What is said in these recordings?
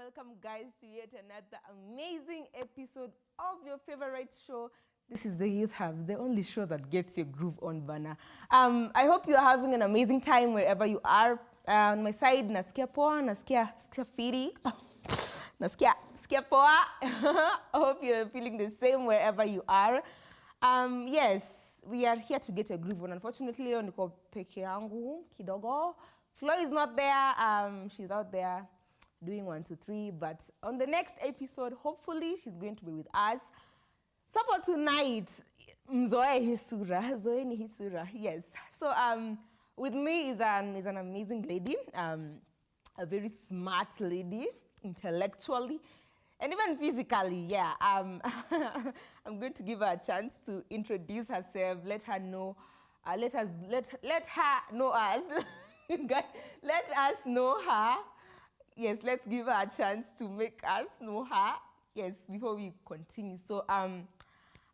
welcome guys to yet another amazing episode of your favorite show. This is the Youth Hub, the only show that gets your groove on, Bana. I hope you're having an amazing time wherever you are. On my side, nasikia poa, nasikia fiti, nasikia poa. I hope you're feeling the same wherever you are. Yes, we are here to get your groove on. Unfortunately, leo niko peke yangu kidogo. Flo is not there. She's out there doing 1, 2, 3. But on the next episode, hopefully, she's going to be with us. So for tonight, Mzoe Hisura, Zoe ni Hisura, yes. So with me is an amazing lady, a very smart lady, intellectually, and even physically, yeah. I'm going to give her a chance to introduce herself, let her know, let her know us. Let us know her. Yes, let's give her a chance to make us know her. Yes, before we continue. So,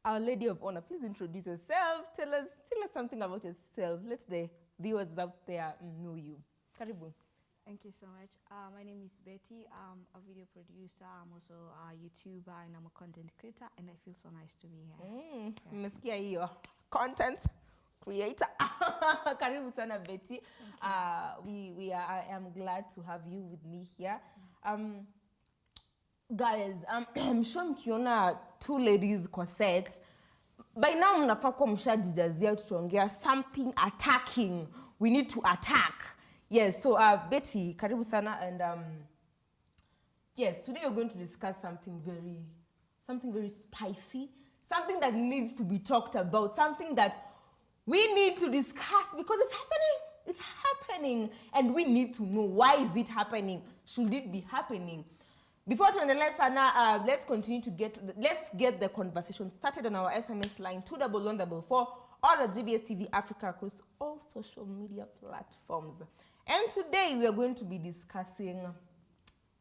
our lady of honor, please introduce yourself. Tell us something about yourself. Let the viewers out there know you. Karibu. Thank you so much. My name is Betty. I'm a video producer. I'm also a YouTuber and I'm a content creator. And I feel so nice to be here. Mmesikia hiyo content creator. Karibu sana Betty. I am glad to have you with me here. Guys, I'm sure mkiona two ladies kwa set. By now mnafaa kuwa mshajijazia tutuongea something attacking. We need to attack. Yes, so Betty, karibu sana, and yes, today we're going to discuss something very spicy, something that needs to be talked about, something that we need to discuss because it's happening, and we need to know why is it happening, should it be happening. Before tuendelee sana, let's get the conversation started on our SMS line 21144 or at GBS TV Africa across all social media platforms. And today we are going to be discussing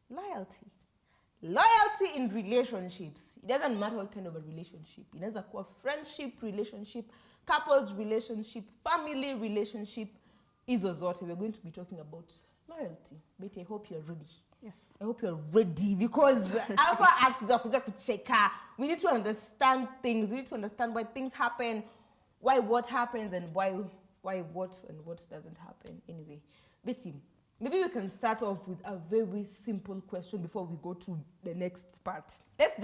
loyalty. Loyalty in relationships. It doesn't matter what kind of a relationship. It doesn't matter friendship relationship, couples relationship, family relationship. Izo zote. We're going to be talking about loyalty. Betty, I hope you're ready. Yes. I hope you're ready because after hatujakuja kucheka, we need to understand things. We need to understand why things happen, why what happens, and why what and what doesn't happen. Anyway, Betty, maybe we can start off with a very simple question before we go to the next part. Let's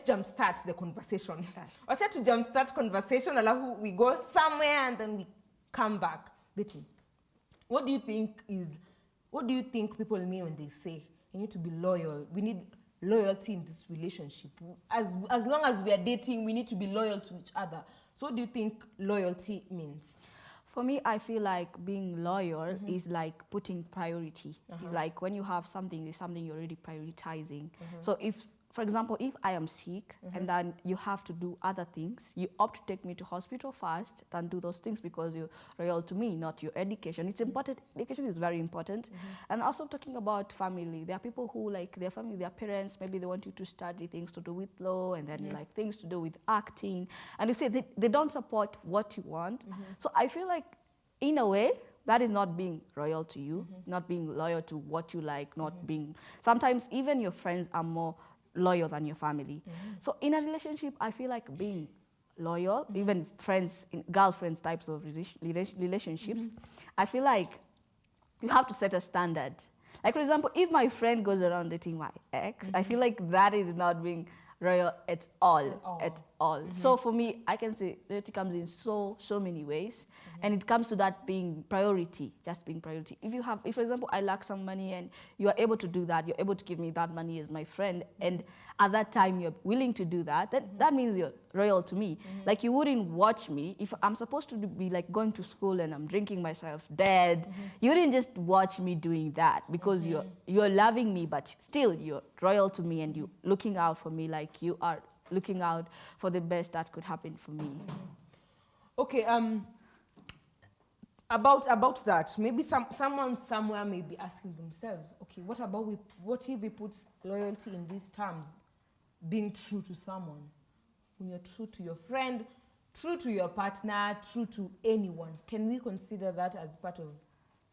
jumpstart the conversation. Wacha to jumpstart conversation, alafu we go somewhere and then we come back. Betty, what do you think people mean when they say you need to be loyal? We need loyalty in this relationship. As long as we are dating, we need to be loyal to each other. So what do you think loyalty means? For me, I feel like being loyal is like putting priority. It's like when you have something, there's something you're already prioritizing. So if, for example, if I am sick and then you have to do other things, you opt to take me to hospital first than do those things because you're loyal to me, not your education. It's important. Education is very important. And also talking about family, there are people who like their family, their parents, maybe they want you to study things to do with law and then like things to do with acting. And you say they don't support what you want. So I feel like in a way, that is not being loyal to you, not being loyal to what you like, not being, sometimes even your friends are more loyal than your family. So in a relationship, I feel like being loyal, even friends, girlfriends types of relationships, I feel like you have to set a standard. Like for example, if my friend goes around dating my ex, I feel like that is not being loyal at all. So for me, I can say loyalty comes in so many ways, and it comes to that being priority, just being priority. If for example I lack some money and you are able to do that, you're able to give me that money as my friend, and at that time you're willing to do that, that means you're loyal to me. Like you wouldn't watch me if I'm supposed to be like going to school and I'm drinking myself dead. You wouldn't just watch me doing that because you're loving me, but still you're loyal to me and you're looking out for me like you are looking out for the best that could happen for me. Okay, about that, maybe someone somewhere may be asking themselves, okay, what if we put loyalty in these terms? Being true to someone. When you're true to your friend, true to your partner, true to anyone, can we consider that as part of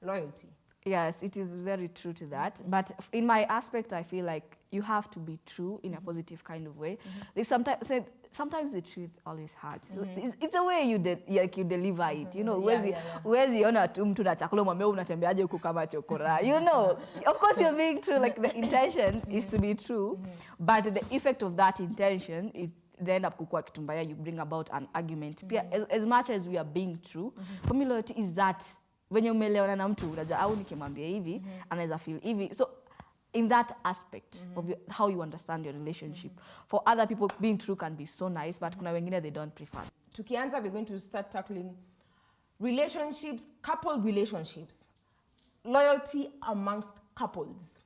loyalty? Yes, it is very true to that. But in my aspect, I feel like you have to be true in a positive kind of way. There's sometimes the truth always hurts. It's the way you deliver it. You know, huwezi ona tu mtu na chakula mwambie unatembeaje huko kama chokora. You know, of course you're being true. Like the intention is to be true, but the effect of that intention is they end up kukua kitu mbaya. You bring about an argument. As much as we are being true, for me loyalty is that when you umelewana na mtu unajua au nikimwambia hivi anaweza feel hivi. So in that aspect of how you understand your relationship, for other people being true can be so nice, but kuna wengine they don't prefer. Tukianza, we're going to start tackling relationships, couple relationships, loyalty amongst couples.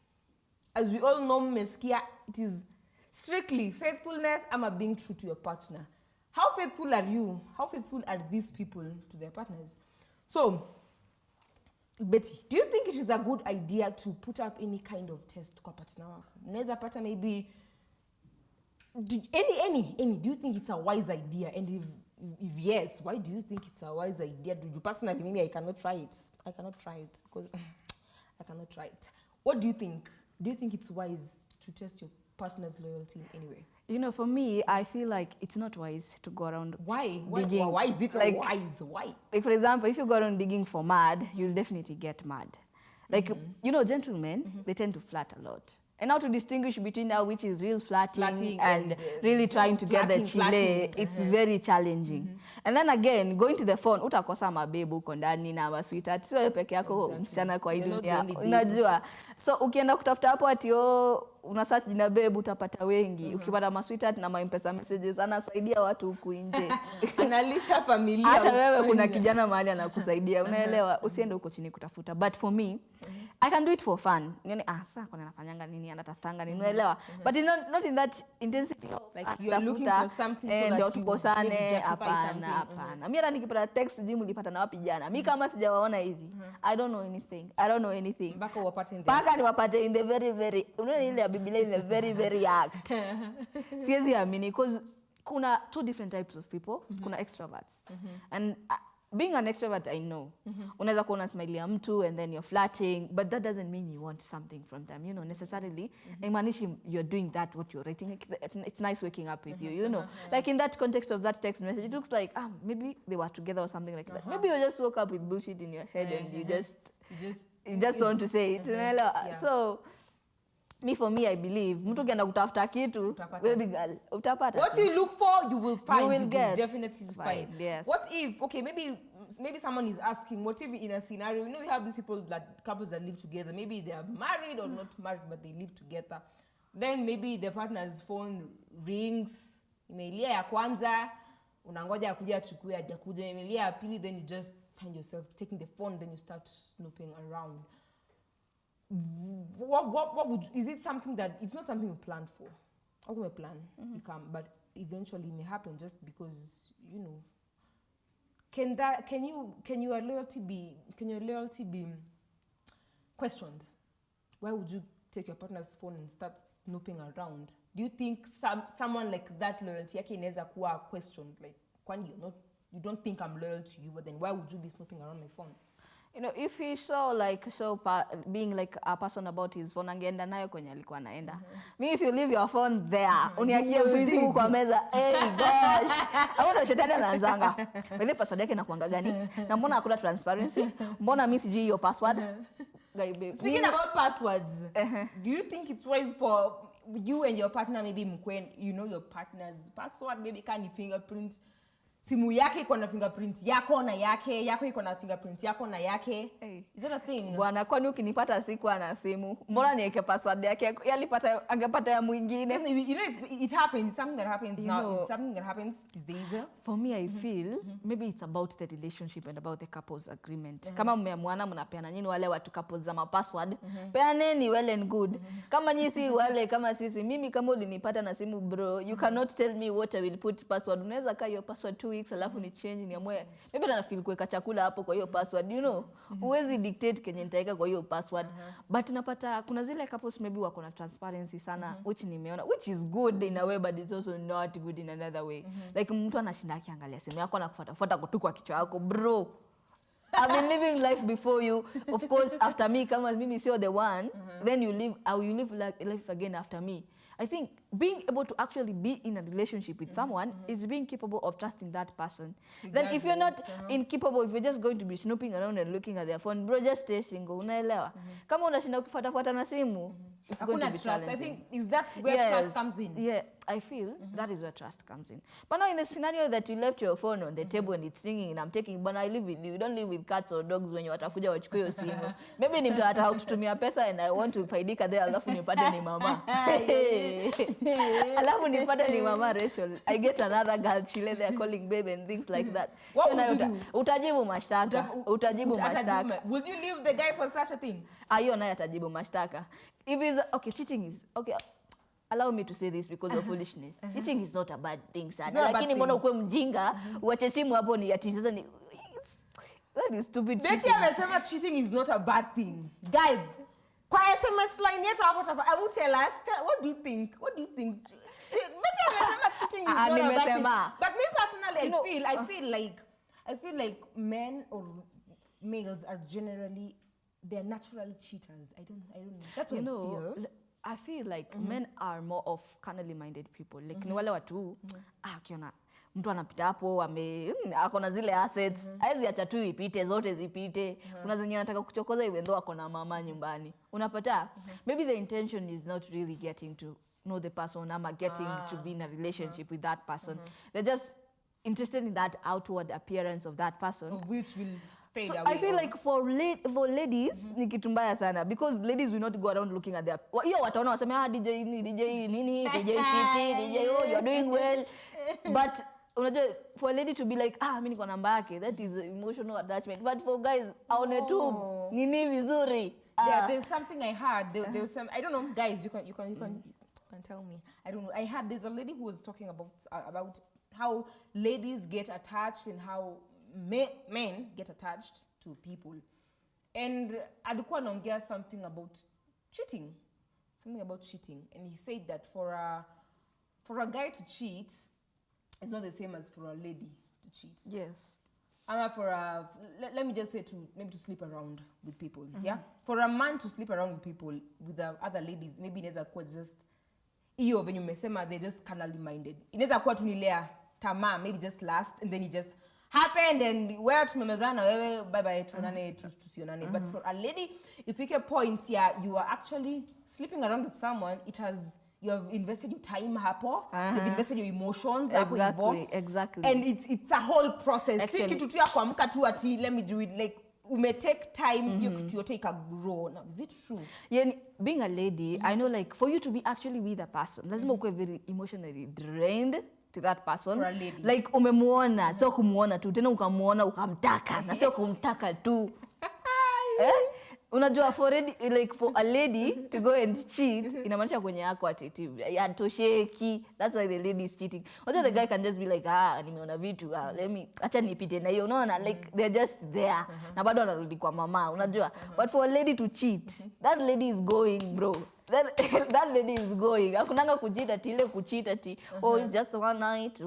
As we all know, Meskia, it is strictly faithfulness and being true to your partner. How faithful are you? How faithful are these people to their partners? So, Betty, do you think it is a good idea to put up any kind of test kwa partner wako? Unaweza pata maybe any. Do you think it's a wise idea? And if yes, why do you think it's a wise idea? Do you personally, maybe I cannot try it because I cannot try it. What do you think? Do you think it's wise to test your partner's loyalty in any way? You know, for me, I feel like it's not wise to go around Why? digging. Why is it like wise? Why? Like, for example, if you go around digging for mud, you'll definitely get mud. Like, you know, gentlemen, they tend to flirt a lot. And how to distinguish between now which is real flirting and really trying to get the chile, it's very challenging. And then again, going to the phone, utakosa mabebu uko ndani na masweetheart. Sio peke yako msichana kwa hii dunia. Unajua. So ukienda kutafuta hapo ati una search jina babe utapata wengi. Ukipata masweetheart na ma-M-Pesa messages anasaidia watu huku nje. Analisha familia. Hata wewe kuna kijana mahali anakusaidia. Unaelewa? Usiende huko chini kutafuta. But for me, I can do it for fun. Nione sasa kuna nafanyanga nini anatafutanga nini unaelewa. But it's not in that intensity of like you're looking for something so that you tukosane. Hapana. Mimi hata nikipata text jimu nilipata na wapi jana. Mimi kama sijawaona hivi. I don't know anything. Mpaka wapate in mpaka niwapate in the very unaona ile ya Biblia in the very act. Siwezi amini because kuna two different types of people. Kuna extroverts. And being an extrovert, I know. Unaweza kuona smile ya mtu and then you're flirting, but that doesn't mean you want something from them, you know, necessarily. Imanishi you're doing that, what you're writing. It's nice waking up with you, you know. Like in that context of that text message, it looks like, maybe they were together or something like that. Maybe you just woke up with bullshit in your head and you just want to say it. So, for me, I believe, mtu kienda kutafuta kitu, baby girl, utapata. What you look for, you will find. You will get. Definitely find. Yes. What if, okay, maybe someone is asking, what if in a scenario, you know, we have these couples that live together. Maybe they are married or not married, but they live together. Then maybe the partner's phone rings, imeilia ya kwanza, unangoja akuja achukue hajakuja, imeilia ya pili, then you just find yourself taking the phone, then you start snooping around. What would is it something that it's not something you planned for? Okay, plan you can, but eventually it may happen just because you know. Can your loyalty be questioned? Why would you take your partner's phone and start snooping around? Do you think someone like that loyalty yake inaweza kuwa questioned? Like, kwani you don't think I'm loyal to you, but then why would you be snooping around my phone? You know, if he being like a person about his phone, angeenda nayo kwenye alikuwa anaenda. Me, if you leave your phone there, uniachia simu kwa meza, hey gosh. Hapo shetani anaanzanga. Ile password yake inakuanga gani? Na mbona hakuna transparency? Mbona mimi sijui your password? Speaking about passwords, do you think it's wise for you and your partner, maybe you know your partner's password, maybe can fingerprint? Simu yake iko na fingerprint yako na yako iko na fingerprint yako na yake. Hey. Is that a thing? Bwana, kwani ukinipata siku ana simu, mbona niweke password yake? Yalipata angepata ya mwingine. You know, it happens. It's something that happens now. It's something that happens these days. For me, I feel maybe it's about the relationship and about the couple's agreement. Kama mmeamwana mnapeana nyinyi wale watu couples za password, peaneni well and good. Kama nyinyi si wale kama sisi, mimi kama ulinipata na simu bro, you cannot tell me what I will put password. Unaweza kaa your password 2 weeks alafu ni change ni amwe. Maybe na feel kuweka chakula hapo kwa hiyo password, you know. Huwezi dictate kenye nitaweka kwa hiyo password. But napata kuna zile couples maybe wako na transparency sana, which nimeona, which is good in a way but it's also not good in another way. Like mtu anashinda akiangalia simu yako na kufuata tu kwa kichwa yako, bro. I've been living life before you. Of course, after me, kama mimi sio the one, then you live like life again after me. I think being able to actually be in a relationship with someone is being capable of trusting that person. Then if you're not incapable, if you're just going to be snooping around and looking at their phone, bro, just stay single. Unaelewa? Kama unashinda ukifuata na simu, it's going to be challenging. I think, is that where trust comes in? Yeah, I feel that is where trust comes in. But now in the scenario that you left your phone on the table and it's ringing and I'm taking, but I live with you. You don't live with cats or dogs when you watakuja wachukue hiyo simu. Maybe ni mtu ataka kutumia pesa and I want to faidika there, alafu nipate ni mama. Alafu nipate ni mama Rachel. I get another girl, she lay there calling babe and things like that. What would you do? Utajibu mashtaka. Utajibu mashtaka. Would you leave the guy for such a thing? Ayo naye atajibu mashtaka. If it's, okay, cheating is, okay, allow me to say this because of foolishness. Cheating is not a bad thing, sana. Lakini mbona ukwe mjinga, uache simu hapo ni ati sasa ni, that is stupid. Betty amesema cheating is not a bad thing. Guys, kwa SMS line yetu hapo tafa, I will tell us, what do you think? What do you think? Betty amesema cheating is not a bad thing. But me personally, I feel like men or males are generally, they're natural cheaters. I don't know. That's what I feel. I feel like men are more of carnally minded people. Like ni wale watu, akiona mtu anapita hapo akona zile assets, haizi acha tu ipite, zote zipite. Kuna zenye anataka kuchokoza even though akona mama nyumbani. Unapata, maybe the intention is not really getting to know the person ama getting to be in a relationship with that person. They're just interested in that outward appearance of that person. Of which will fade so away. I feel like for ladies, ni kitu mbaya sana. Because ladies will not go around looking at their... Yo, wataona wasema, DJ nini, DJ shitty, DJ, oh, you're doing well. But for a lady to be like, mimi niko namba yake, that is emotional attachment. But for guys, aone tu, nini vizuri. Yeah, there's something I heard. There was some, I don't know, guys, you can tell me. I don't know. I heard there's a lady who was talking about how ladies get attached and how men get attached to people. And alikuwa anaongea something about cheating. And he said that for a guy to cheat, it's not the same as for a lady to cheat. Yes. And let me just say to sleep around with people. Yeah. For a man to sleep around with people, with the other ladies, maybe inaweza kuwa just hiyo venye umesema, they're just carnally minded. Inaweza kuwa tunilea tamaa, maybe just last, and then it just happened, and where tumemezana wewe, bye bye, tuonane, tusionane. But for a lady, if you get point, you are actually sleeping around with someone, you have invested your time hapo, you've invested your emotions, exactly. And it's a whole process. Si kitu tu ya kuamka tu ati let me do it, like take time, you kitu yote ikagrow. Now, is it true? Yeah, being a lady, I know like for you to be actually with a person, lazima ukwe very emotionally drained to that person. For a lady. Like umemuona, sio kumuona tu, tena ukamuona ukamtaka, na sio kumtaka tu. Unajua for a lady to go and cheat, inamaanisha kwenye yako attentive. Yatosheki. That's why the lady is cheating. Although the guy can just be like, nimeona vitu, acha nipite na hiyo. Unaona, like they're just there. Na bado wanarudi kwa mama, unajua. But for a lady to cheat, that lady is going, bro. That lady is going. Hakunanga kucheat ati ile kucheat ati, it's just one night.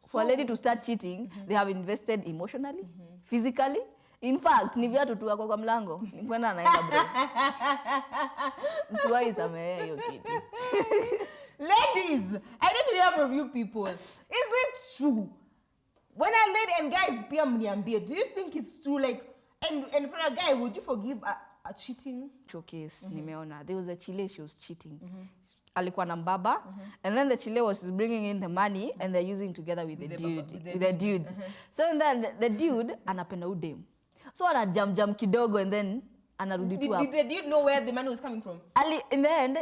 For a lady to start cheating, they have invested emotionally, physically. In fact, ni viatu tu wako kwa mlango. Ni kwenda anaenda bro. Msiwai samehe hiyo kitu. Ladies, I need to hear from you people. Is it true? When a lady, and guys, pia mniambie, do you think it's true? Like, and for a guy, would you forgive a cheating? Showcase, nimeona. There was a Chile, she was cheating. Alikuwa na mbaba, and then the Chile was bringing in the money, and they're using together with the dude. So then the dude anapenda udem. So ana jam kidogo and then anarudi tu hapo. Did you know where the money was coming from? In the end,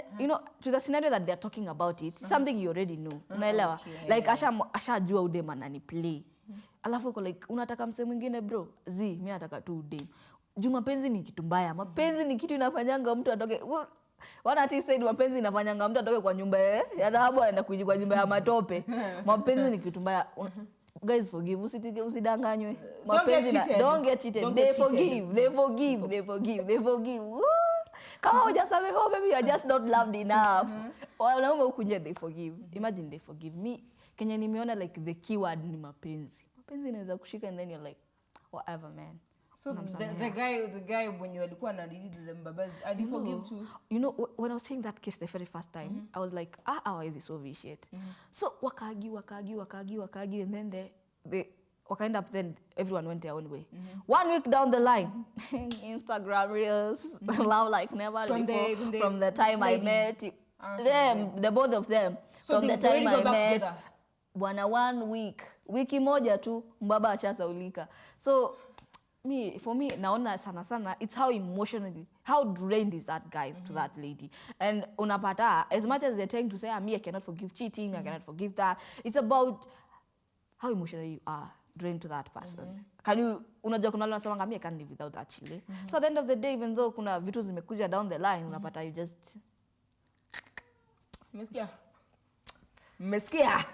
to the scenario that they're talking about it, something you already know. Unaelewa? Like ashajua udem anani play. Alafu uko like unataka mse mwingine bro? Mimi nataka tu udem. Juu mapenzi ni kitu mbaya. Mapenzi ni kitu inafanyanga mtu atoke. One artist said mapenzi inafanyanga mtu atoke kwa nyumba ya dhahabu anaenda kuishi kwa nyumba ya matope. Mapenzi ni kitu mbaya. Guys, forgive. Usidanganywe. Don't get cheated. They forgive. Kama hujasame ho, maybe you are just not loved enough. Wanaume huku nje, they forgive. Imagine they forgive me. Kenya nimeona like the keyword ni mapenzi. Mapenzi inaweza kushika and then you're like, whatever, man. So the guy when you walikuwa na the mbaba, did you forgive too? You know, when I was saying that case the very first time, I was like, how is this so vicious? So wakagi, and then they end up, then everyone went their own way. 1 week down the line, Instagram reels, love like never before. From the time I met them, the both of them. So from the time I met, together. Bwana 1 week, wiki moja tu, mbaba ashasaulika. So for me, naona sana, it's how drained is that guy to that lady. And unapata, as much as they're trying to say, I cannot forgive cheating, I cannot forgive that, it's about how emotional you are drained to that person. Unajua kuna wale wanasema I can't live without that chile. So at the end of the day, even though kuna vitu zimekuja down the line, unapata you just... Meskia.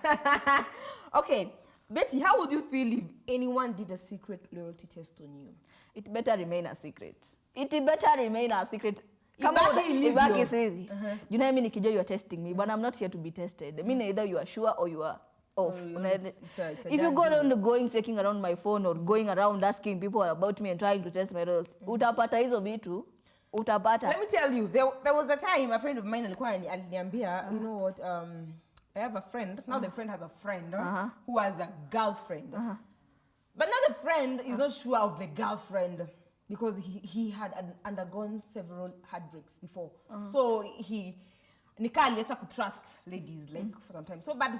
Okay. Betty, how would you feel if anyone did a secret loyalty test on you? It better remain a secret. Come on, Ibaki says, you know, I mean, you are testing me, but I'm not here to be tested. I mean, either you are sure or you are off. If you go around checking around my phone or going around asking people about me and trying to test my roles, utapata hizo vitu. Let me tell you, there was a time a friend of mine aliniambia, you know what, I have a friend. Now the friend has a friend who has a girlfriend. But now the friend is not sure of the girlfriend because he had undergone several heartbreaks before. So he aliacha to trust ladies like for some time. So but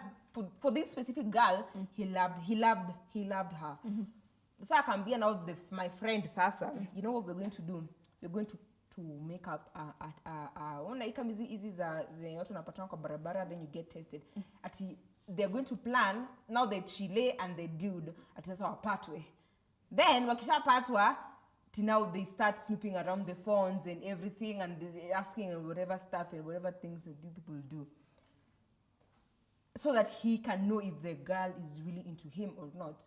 for this specific girl, he loved her. So I can be now my friend Sasa. You know what we're going to do? We're going to make up hizi za watu wanapatana kwa barabara, then you get tested. They're going to plan now the chile and the dude ati sasa wapatwe. Then wakishapatwa, now they start snooping around the phones and everything and asking whatever stuff and whatever things that people do, so that he can know if the girl is really into him or not.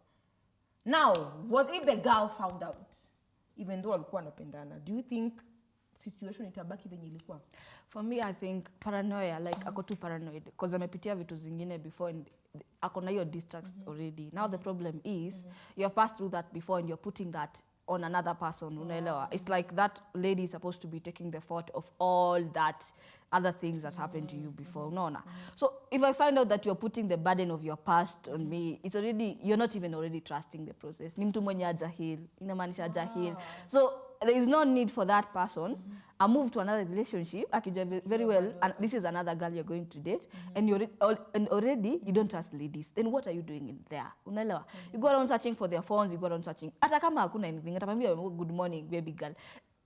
Now, what if the girl found out, even though walikuwa wanapendana? Do you think situation itabaki venye ilikuwa? For me, I think paranoia, like ako too paranoid because amepitia vitu zingine before and ako na your distrust already. Now the problem is you have passed through that before and you're putting that on another person. Unaelewa? It's like that lady is supposed to be taking the fault of all that other things that happened to you before. Unaona? So if I find out that you're putting the burden of your past on me, it's already, you're not even already trusting the process. Ni mtu mwenye hajahil, inamaanisha hajahil. So there is no need for that person. I move to another relationship. Akijua very well, and this is another girl you're going to date, and already you don't trust ladies. Then what are you doing in there? Unaelewa? You go around searching for their phones. You go around searching. Hata kama hakuna anything, atamwambia good morning baby girl.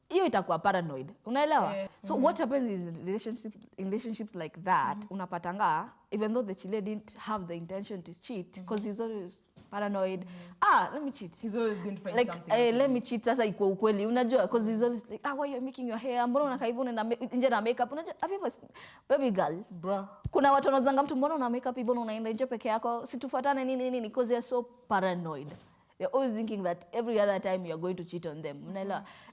Hiyo itakuwa paranoid. Unaelewa? So what happens is in relationships like that, unapatanga, even though the chile didn't have the intention to cheat, because he's always paranoid. Let me cheat. He's always going to find like, something. Let me cheat sasa iko ukweli. Unajua, because he's always like, why you're making your hair? Mbona unakaa hivyo nje na makeup? Unajua, have you ever baby girl, bro. Kuna watu wanazanga mtu mbona una makeup hivyo unaenda nje peke yako? Situfuatane nini because they're so paranoid. They're always thinking that every other time you're going to cheat on them.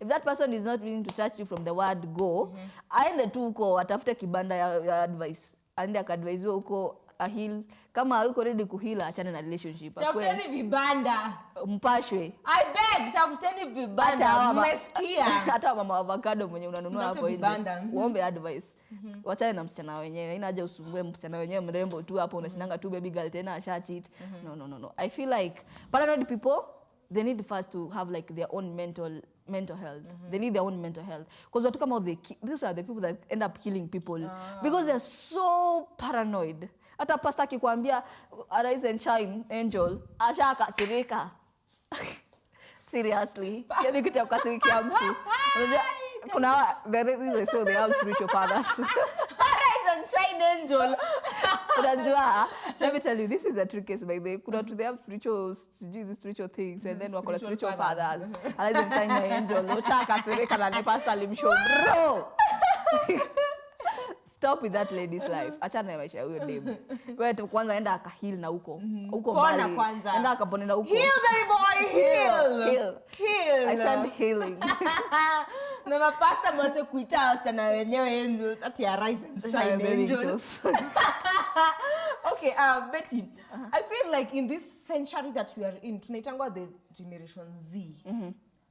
If that person is not willing to trust you from the word go, aende tu huko atafute kibanda ya advice. Aende akadvise huko ahil. Kama yuko ready kuhila, achane na relationship. Tafuteni vibanda. Mpashwe. I beg, tafuteni vibanda. Mmesikia? Hata mama avocado mwenye unanunua hapo hivi. Uombe advice. Wachane na msichana wenyewe. Haina haja usumbue msichana wenyewe mrembo tu hapo unashinanga tu baby girl tena asha cheat. No. I feel like paranoid people, they need first to have like their own mental health. They need their own mental health. Because watu kama these are the people that end up killing people because they're so paranoid. Hata pasta akikwambia arise and shine angel, asha kasirika. Seriously. Yani kitu ya kukasirikia mtu. Kuna so they have spiritual fathers. Arise and shine angel. Let me tell you, this is a trick case by the way. They have spiritual things and then wako na spiritual fathers. Arise and shine my angel. Osha kasirika na nepasa limshow. Bro! Stop with that lady's life. Achana na maisha huyo dem. Wewe tu kwanza enda akahil na huko. Huko mbali. Kwanza. Enda akapone na huko. Heal baby boy, heal. I said healing. Na mapasta mwache kuita wasichana wenyewe angels ati arise and shine angels. Okay, Betty, I feel like in this century that we are in, tunaitangwa the Generation Z,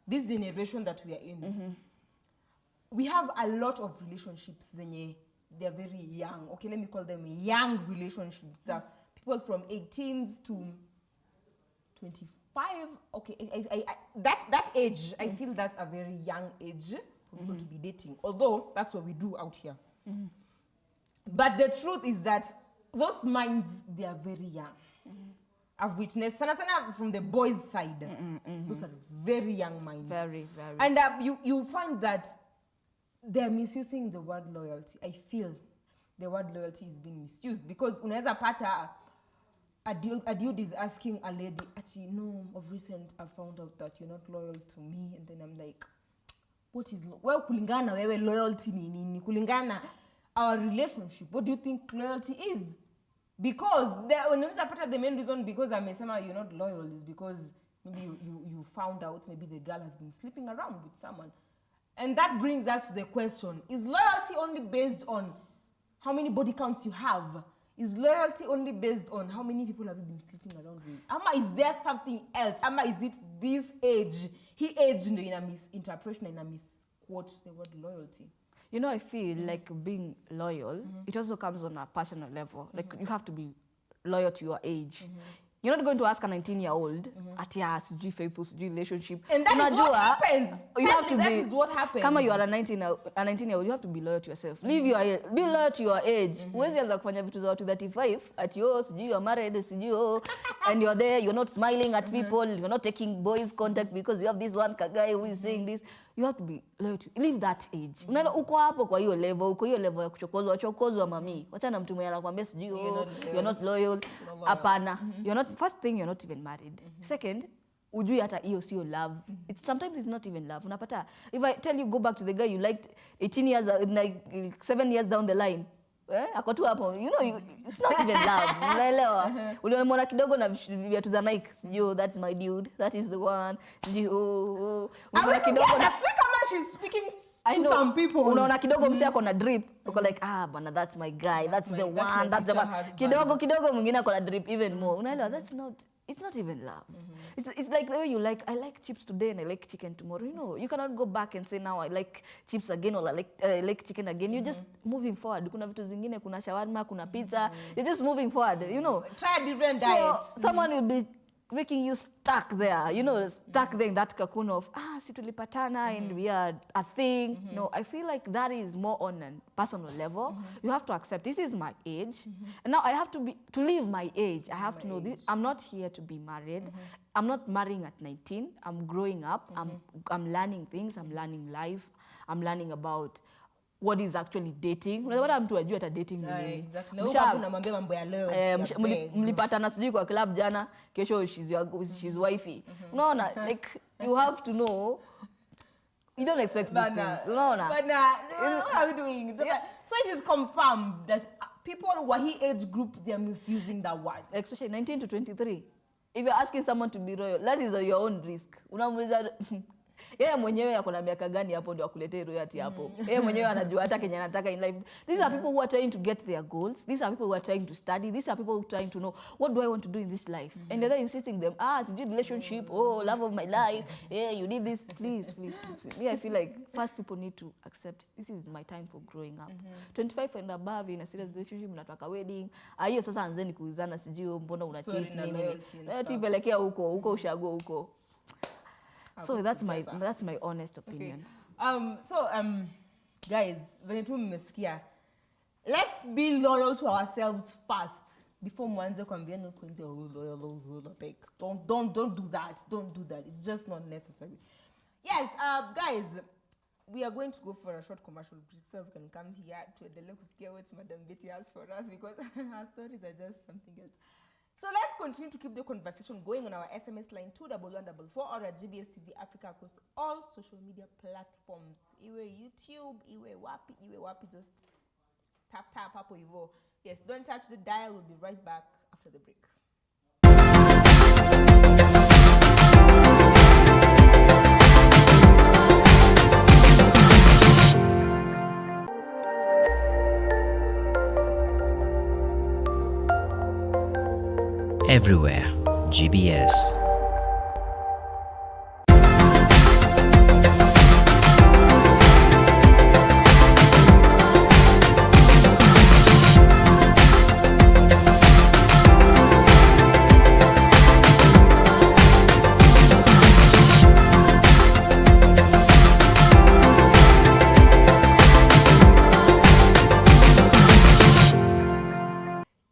this generation that we are in, we have a lot of relationships zenye they're very young. Okay, let me call them young relationships. That people from 18s to 25. Okay, that age, I feel that's a very young age for people to be dating. Although that's what we do out here. But the truth is that those minds, they are very young. I've witnessed, sana from the boys' side, those are very young minds. Very, very. And you find that they're misusing the word loyalty. I feel the word loyalty is being misused because unaweza pata a dude is asking a lady, actually, no, of recent I found out that you're not loyal to me. And then I'm like, what is well kulingana wewe loyalty ni nini? Kulingana our relationship. What do you think loyalty is? Because unaweza pata the main reason because amesema you're not loyal is because maybe you found out maybe the girl has been sleeping around with someone. And that brings us to the question, is loyalty only based on how many body counts you have? Is loyalty only based on how many people have you been sleeping around with? Ama is there something else? Ama is it this age? He aged in a misinterpretation and a misquote the word loyalty. You know, I feel like being loyal, it also comes on a personal level. Like you have to be loyal to your age. You're not going to ask a 19-year-old at yeah, sijui faithful, sijui relationship. And that is what happens. You have to that be, is what happens. Kama you are a 19-year-old, you have to be loyal to yourself. Be loyal to your age. Huwezi anza kufanya vitu za watu 35 at yo, sijui you're married, sijui oh, and you're there, you're not smiling at people, you're not taking boys contact because you have this one guy who is saying this. You have to be loyal to, leave that age. Unaona uko hapo kwa hiyo level, uko hiyo level ya kuchokozwa mami. Wacha na mtu mwenye anakuambia sijui you're not loyal. Hapana. You're not, first thing, you're not even married. Second, ujui hata hiyo sio love. Sometimes it's not even love. Unapata, if I tell you go back to the guy you liked 18 years, like 7 years down the line, ako tu hapo, you know, it's not even love. Unaelewa? Uliona kidogo na viatu za Nike, sijui that's my dude, that is the one. Sijui unaona kidogo na kama she's speaking I know. Some people. Unaona kidogo msee ako na drip, uko like bana that's my guy, that's the one, that's the one. Kidogo mwingine ako na drip even more. Unaelewa, it's not even love. It's like the way you like, I like chips today and I like chicken tomorrow. You know, you cannot go back and say now I like chips again or I like chicken again. You're just moving forward. Kuna vitu zingine, kuna shawarma, kuna pizza. You're just moving forward, you know. Try different diets. Someone will be making you stuck there, you know, stuck there in that cocoon of, si tulipatana and we are a thing. No, I feel like that is more on a personal level. You have to accept this is my age. And now I have to live my age. I have to know this. I'm not here to be married. I'm not marrying at 19. I'm growing up. I'm learning things. I'm learning life. I'm learning about what is actually dating. Unapata mtu ajue hata dating ni nini. Exactly. Na hapo unamwambia mambo ya leo. Mlipatana sijui kwa club jana, kesho she's wifey. Unaona, like you have to know. You don't expect these things. Unaona? But what are we doing? Yeah. So it is confirmed that people Wahi age group, they are misusing that word. Especially 19 to 23. If you're asking someone to be royal, that is your own risk. Unamuuliza yeye mwenyewe yako na miaka gani hapo ndio akuletee royalty hapo. Yeye mwenyewe anajua hata kenye anataka in life. These are people who are trying to get their goals. These are people who are trying to study. These are people who are trying to know what do I want to do in this life. And they're insisting them, it's a good relationship. Oh, love of my life. Yeah, you need this. Please. Me, I feel like first people need to accept this is my time for growing up. 25 and above in a serious relationship, mnataka wedding. Hiyo sasa anzeni kuuzana sijui mbona una cheat nini. Tipelekea huko ushago huko. So that's my honest opinion. Okay. Guys, when you mmesikia, let's be loyal to ourselves first before mwanze kwambia no kwende loyal. Don't do that. Don't do that. It's just not necessary. Yes, guys, we are going to go for a short commercial break so we can come here to the kusikia what Madam Betty has for us because her stories are just something else. So let's continue to keep the conversation going on our SMS line 21144 or at GBS TV Africa across all social media platforms. Iwe YouTube, iwe wapi, just tap hapo hivyo. Yes, don't touch the dial. We'll be right back after the break. everywhere. GBS.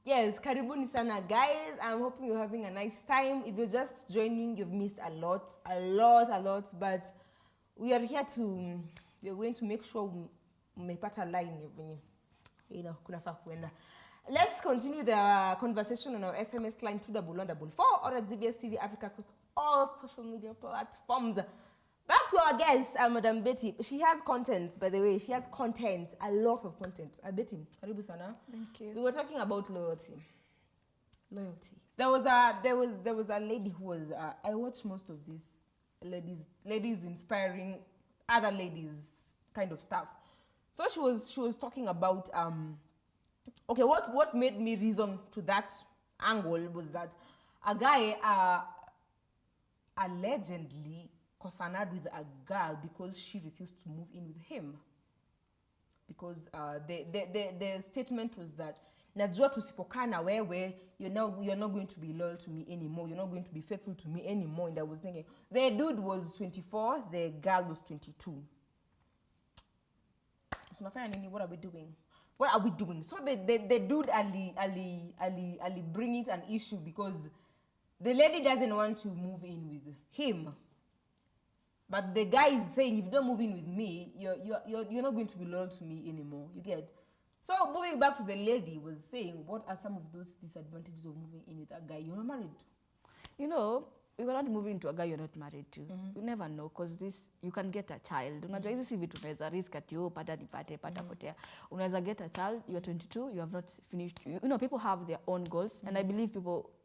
Yes, karibuni sana guys. I'm hoping you're having a nice time. If you're just joining, you've missed a lot. But we are here to, we're going to make sure mmepata line kunafaa kuenda. Let's continue the conversation on our SMS line 21144 or at GBS TV Africa across all social media platforms. Back to our guest, Madam Betty. She has content, by the way. She has content, a lot of content. Betty, karibu sana. Thank you. We were talking about loyalty. There was a lady who was. I watched most of these ladies inspiring other ladies kind of stuff. So she was talking about okay, what made me reason to that angle was that a guy allegedly cosanad with a girl because she refused to move in with him. Because the statement was that najua tusipokaa na wewe, you're not going to be loyal to me anymore, you're not going to be faithful to me anymore. And I was thinking, the dude was 24, the girl was 22. So my friend, what are we doing? So the dude Ali bring it an issue because the lady doesn't want to move in with him. But the guy is saying, if you don't move in with me, you're not going to be loyal to me anymore. You get? So moving back to the lady was saying, what are some of those disadvantages of moving in with a guy you're not married to? You know, you cannot move into a guy you're not married to. You never know, because you can get a child. Unajua hizi si vitu unaweza risk ati pata nipate pata potea. Unaweza get a child, you're 22, you have not finished. You know, people have their own goals, and I believe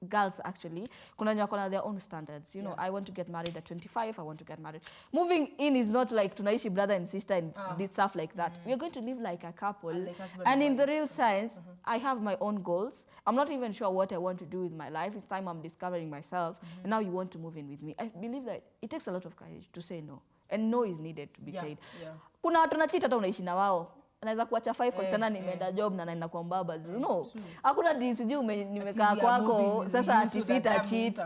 girls actually, kuna their own standards. You know, I want to get married at 25, I want to get married. Moving in is not like tunaishi brother and sister and this stuff like that. We are going to live like a couple. And in the real sense, I have my own goals. I'm not even sure what I want to do with my life. It's time I'm discovering myself. And now you want to move in with me. I believe that it takes a lot of courage to say no. And no is needed to be said. Kuna watu nachita hata unaishi na wao. Anaweza kuacha 5 kwa tena nimeenda job na naenda kwa mbaba. No. Hakuna sijui nimekaa kwako sasa ati sita cheat.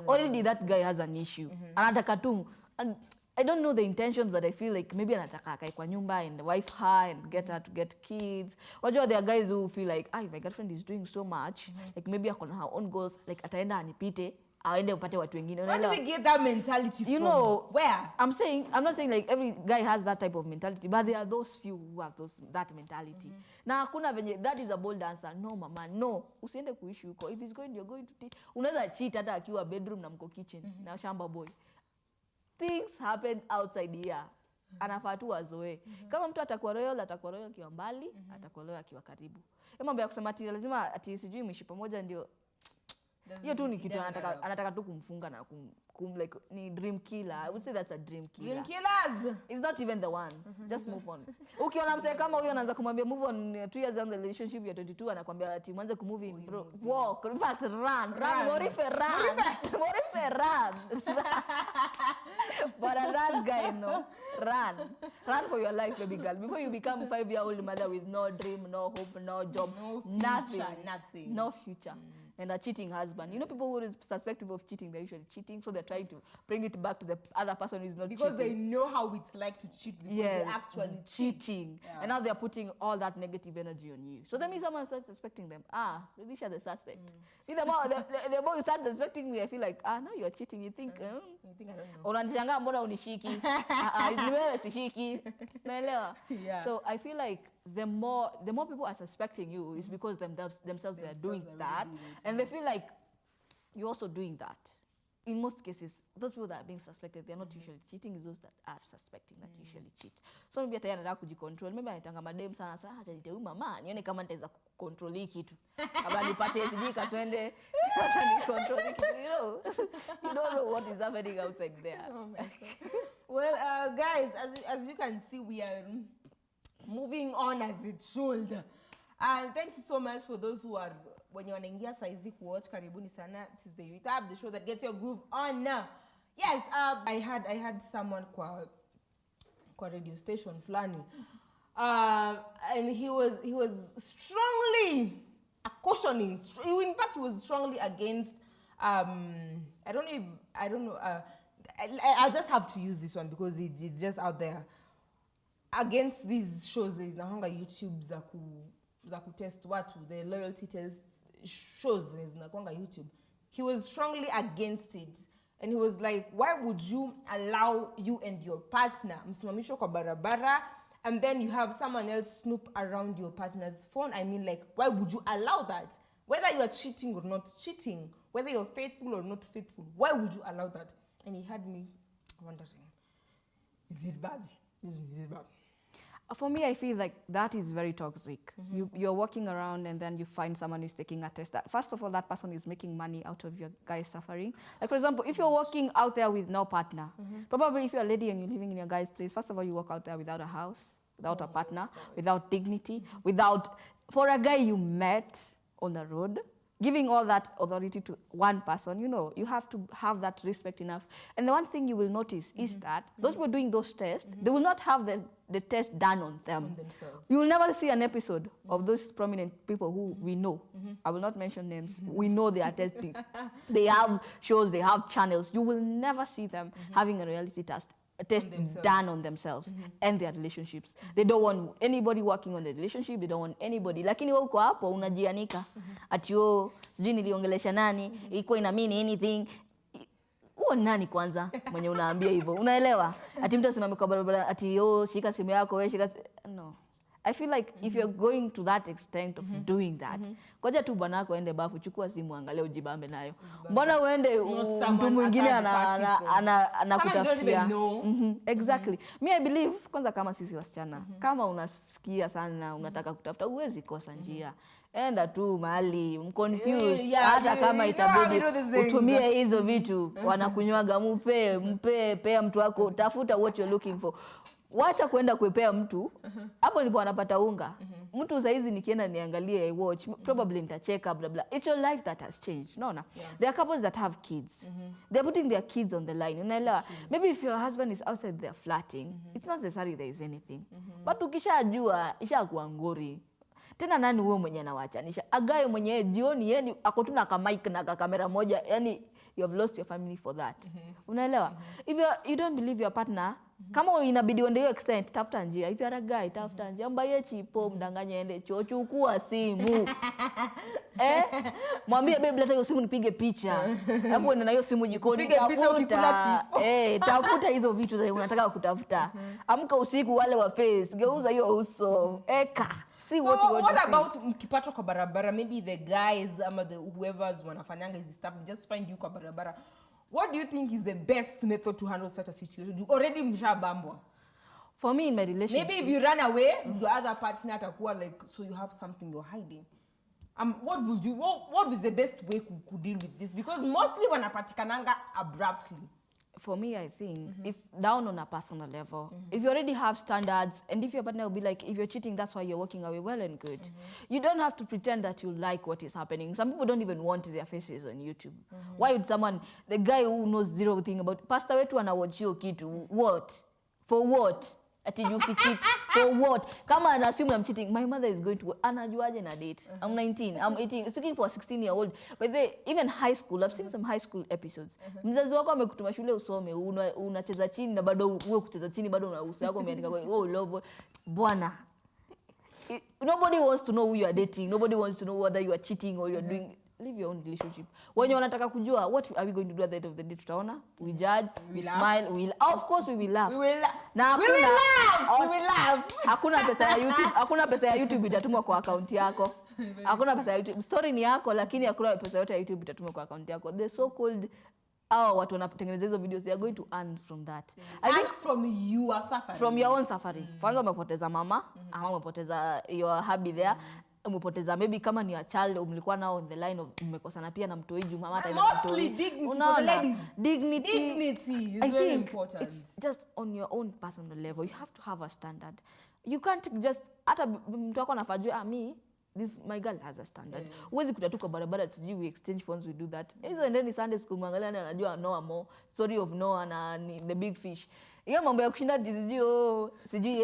Already that guy has an issue. Anataka tu. And I don't know the intentions, but I feel like maybe anataka akae kwa nyumba and wife her and get her to get kids. Wajua there are guys who feel like, my girlfriend is doing so much, like maybe akona her own goals, like ataenda anipite, aende upate watu wengine. Where do we get that mentality from? You know, where? I'm not saying like every guy has that type of mentality, but there are those few who have that mentality. Na hakuna venye, that is a bold answer. No mama, no. Usiende kuishi huko. If it's going, you're going to unaweza cheat hata akiwa bedroom na mko kitchen na shamba boy. Things happen outside here. Anafaa tu azoe. Kama mtu atakuwa royal akiwa mbali, atakuwa royal akiwa karibu. Mambo ya kusema ati lazima ati sijui mwishi pamoja ndio. Hiyo tu ni kitu anataka tu kumfunga na like ni dream killer. I would say that's a dream killer. Dream killers. It's not even the one. Just move on. Ukiona msee kama huyo anaanza kumwambia move on 2 years down the relationship ya 22 anakuambia ati mwanze kumove in bro. Walk, in fact run. Morife run. But that guy run for your life, baby girl, before you become a 5-year-old mother with no dream, no hope, no job, nothing, no future. And a cheating husband. You know, people who are suspected of cheating, they're usually cheating, so they're trying to bring it back to the other person who is not because cheating. They know how it's like to cheat because they're actually cheating. Yeah. And now they're putting all that negative energy on you. So that means someone starts suspecting them. Maybe she's the suspect. The more you start suspecting me, I feel like, now you're cheating. You think, you think I don't know. Unanishanga mbona unishiki? Nimewe sishiki. Naelewa. So I feel like the more people are suspecting you is because themselves they are doing that. And they feel like you're also doing that. In most cases, those people that are being suspected, they're not usually cheating. It's those that are suspecting that usually cheat. So maybe ataya nataka kujicontrol. Maybe anatanga madem sana acha niteu mama nione kama nitaweza kucontrol hiki kitu. Aba nipate siji kaswende acha ni control hiki kitu. You don't know what is happening outside there. Oh my God. Well, guys, as you can see, we are moving on as it should. And thank you so much for those who are when you're wanaingia saizi kuwatch karibuni sana. This is the Youth Hub, the show that gets your groove on. Yes, I had someone kwa radio station flani. And he was strongly cautioning. In fact, he was strongly against I'll just have to use this one because it's just out there. Against these shows zinahanga YouTube za kutest watu, the loyalty test shows zinakwanga YouTube. He was strongly against it, and he was like, why would you allow you and your partner msimamisho kwa barabara and then you have someone else snoop around your partner's phone? I mean, like, why would you allow that? Whether you are cheating or not cheating, whether you're faithful or not faithful, why would you allow that? And he had me wondering, is it bad? Is it bad? For me, I feel like that is very toxic. You're walking around and then you find someone who's taking a test. That, first of all, that person is making money out of your guy's suffering. Like, for example, if you're walking out there with no partner, probably if you're a lady and you're living in your guy's place, first of all, you walk out there without a house, without a partner, without dignity, for a guy you met on the road, giving all that authority to one person, you have to have that respect enough. And the one thing you will notice is that those people doing those tests, they will not have the test done on them. On themselves. You will never see an episode of those prominent people who we know. I will not mention names. We know they are testing. They have shows, they have channels. You will never see them having a reality test done on themselves and their relationships. They don't want anybody working on the relationship. They don't want anybody. Lakini wewe uko hapo unajianika ati sijui niliongelesha nani, iko ina mean anything. Uo nani kwanza mwenye unaambia hivyo? Unaelewa? Ati mtu asimame kwa barabara ati shika simu yako wewe shika. No. I feel like if you're going to that extent of doing that, koja tu bwana wako ende bafu, chukua simu angalia ujibambe nayo. Mbona uende mtu mwingine anakutafutia? Exactly. Me I believe kwanza kama sisi wasichana, kama unasikia sana unataka kutafuta, uwezi kosa njia. Enda tu mahali mconfuse hata kama itabidi utumie hizo vitu wanakunywaga pea mtu wako, tafuta what you're looking for. Wacha kwenda kuepea mtu hapo ndipo anapata unga. Mtu saizi nikienda niangalie watch probably nitacheka blah blah. It's your life that has changed. No. There are couples that have kids. They're putting their kids on the line. Unaelewa? Maybe if your husband is outside there flirting, it's not necessarily there is anything. But ukishajua ishakuwa ngori. Tena nani wewe mwenye anawachanisha? Agaye mwenye jioni yeni ako tu na mic na kamera moja, yani you have lost your family for that. Unaelewa? If you don't believe your partner, kama inabidi uende hiyo extent, tafuta njia. If you are a guy, tafuta njia. Mbaye chipo, mdanganye ende choo, chukua simu. Mwambie babe leta hiyo simu nipige picha. Alafu uende na hiyo simu jikoni, tafuta. Tafuta hizo vitu za unataka kutafuta. Amka usiku wale wa face, geuza hiyo uso. See what you want to see. What about mkipato kwa barabara? Maybe the guys ama the whoever's wanafanyanga hizi stuff just find you kwa barabara. What do you think is the best method to handle such a situation? You already mshabambwa. For me in my relationship, maybe if you run away, your other partner atakuwa like, so you have something you're hiding. What was the best way could deal with this? Because mostly wanapatikananga abruptly. For me, I think it's down on a personal level. If you already have standards, and if your partner will be like, if you're cheating, that's why you're walking away, well and good. You don't have to pretend that you like what is happening. Some people don't even want their faces on YouTube. Why would someone, the guy who knows zero thing about, Pastor wetu anawatch hiyo kitu, what? For what? Ati you cheat. For what? Kama anassume I'm cheating, my mother is going to, anajuaje na date? I'm 19, I'm 18, seeking for a 16-year-old. But even high school, I've seen some high school episodes. Mzazi wako amekutuma shule usome, unacheza chini na bado uwe kucheza chini bado una uso yako umeandika kwa love. Bwana. Nobody wants to know who you are dating. Nobody wants to know whether you are cheating or you are doing. Live your own relationship. When you wanataka kujua, what are we going to do at the end of the day? Tutaona, we judge, we smile, of course we will laugh. We will laugh. Hakuna pesa ya YouTube itatumwa kwa account yako. Hakuna pesa ya YouTube. Story ni yako lakini hakuna pesa yote ya YouTube itatumwa kwa account yako. The so called watu wanatengeneza hizo videos, they are going to earn from that. I think from your suffering. From your own suffering. Kwanza umepoteza mama, ama umepoteza your hubby there. Umepoteza maybe kama ni a child umlikuwa nao on the line of mmekosana pia na mtoi juu mama ataenda mostly dignity for the ladies. Dignity is very important. It's just on your own personal level. You have to have a standard. You can't just hata mtu wako anafajua me this my girl has a standard. Huwezi kutatuka barabara tujui we exchange phones, we do that. Hizo endeni Sunday school mwangalia na anajua Noah more, story of Noah na the big fish. Hiyo mambo ya kushinda sijui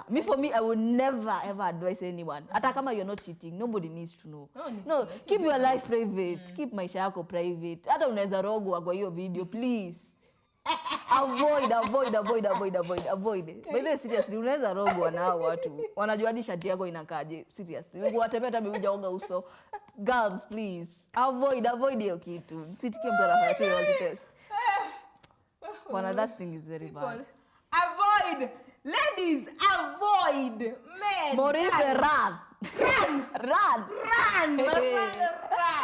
me, for me, I would never ever advise anyone. Hata kama you're not cheating, nobody needs to know. No, keep your life private. Keep maisha yako private. Hata unaweza rogwa kwa hiyo video, please. Avoid. By the way, seriously, unaweza rogwa na hao watu. Wanajua hadi shati yako inakaje. Seriously. Watembea hata hujaoga uso. Girls, please. Avoid hiyo kitu. Msitikie mtu anafanya tu hiyo test. That thing is very bad. Avoid. Ladies, avoid. Men. Morife, run.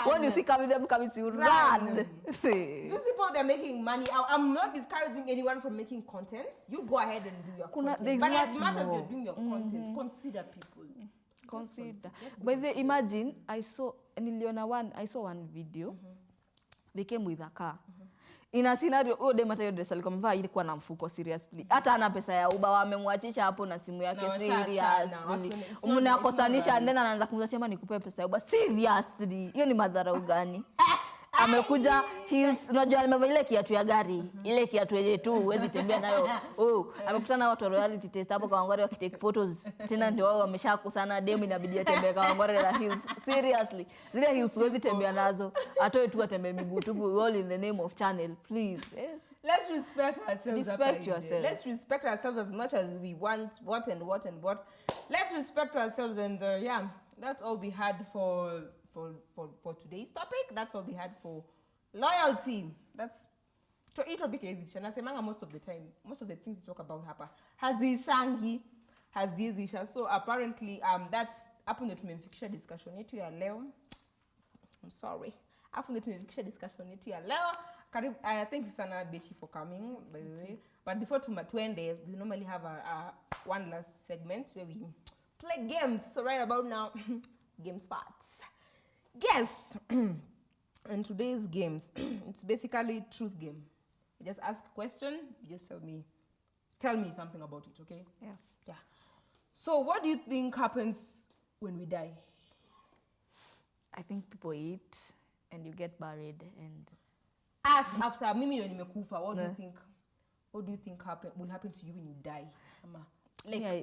When you see coming to you, run. These people, they're making money. I'm not discouraging anyone from making content. You go ahead and do your content. But as much as you're doing your content, consider people. Consider. But they imagine, I saw one video. They came with a car. In a scenario, huyo dem atayo dress alikuwa amevaa ilikuwa na mfuko seriously. Hata ana pesa ya Uber wamemwachisha hapo na simu yake seriously. Mnakosanisha ndena anaanza kumza chema nikupe pesa ya Uber seriously. Hiyo ni madharau gani? Amekuja heels, unajua amevaa ile kiatu ya gari, ile kiatu yenye tu huwezi tembea nayo. Amekutana na watu wa royalty test hapo kwa Wangware wakitake photos. Tena ndio wao wameshakusana, dem inabidi atembee kwa Wangware na heels. Seriously. Zile heels huwezi tembea nazo. Atoe tu atembee miguu tu, all in the name of channel, please. Yes. Let's respect ourselves. Respect yourself. Let's respect ourselves as much as we want what. Let's respect ourselves, and yeah, that's all we had for today's topic. That's all we had for loyalty. That's hii topic is nasemanga most of the time. Most of the things we talk about hapa hazishangi, hazizisha. So apparently that's hapo ndio tumemfikisha discussion yetu ya leo. I'm sorry. Hapo ndio tumemfikisha discussion yetu ya leo. Thank you sana Betty for coming, by the way. But before tuende, we normally have a one last segment where we play games. So right about now, game spots. Guess. In today's games, it's basically truth game. You just ask a question, you just tell me something about it, okay? Yes. Yeah. So what do you think happens when we die? I think people eat and you get buried and As after mimi yo nimekufa, what do you think? What do you think will happen to you when you die?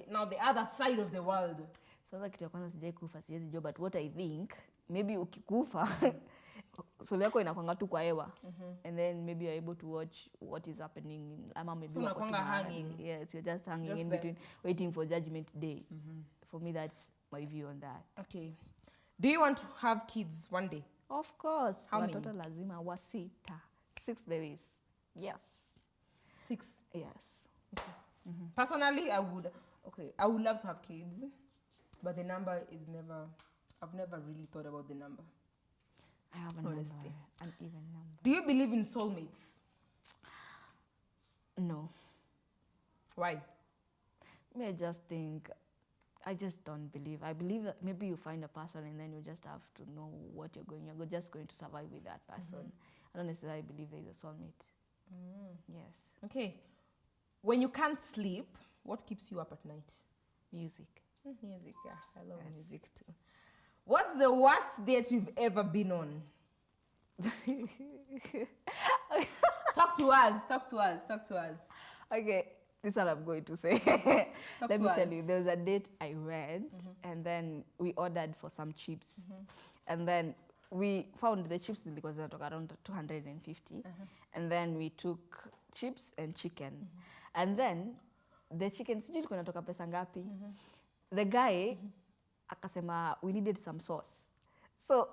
Now the other side of the world. Sasa kitu ya kwanza sijai kufa siwezi jua, but what I think maybe ukikufa soli yako inakwanga tu kwa hewa and then maybe you're able to watch what is happening ama maybe unakwanga hanging. Yes, you're just hanging in there. between waiting for judgment day. For me that's my view on that. Okay. Do you want to have kids one day? Of course. How many? Watoto lazima wasita. 6 babies. Yes. 6. Yes. Okay. Personally, I would love to have kids, but the number is I've never really thought about the number. I have an even number. Do you believe in soulmates? No. Why? I just don't believe. I believe that maybe you find a person and then you just have to know what you're just going to survive with that person. I don't necessarily believe there is a soulmate. Yes. Okay. When you can't sleep, what keeps you up at night? Music. Music, yeah. I love music too. What's the worst date you've ever been on? Talk to us. Okay, this is what I'm going to say. Let me tell you, there was a date I went and then we ordered for some chips. And then we found the chips because they took around 250. And then we took chips and chicken. And then the chicken, sijui ilikuwa inatoka pesa ngapi. The guy akasema we needed some sauce. So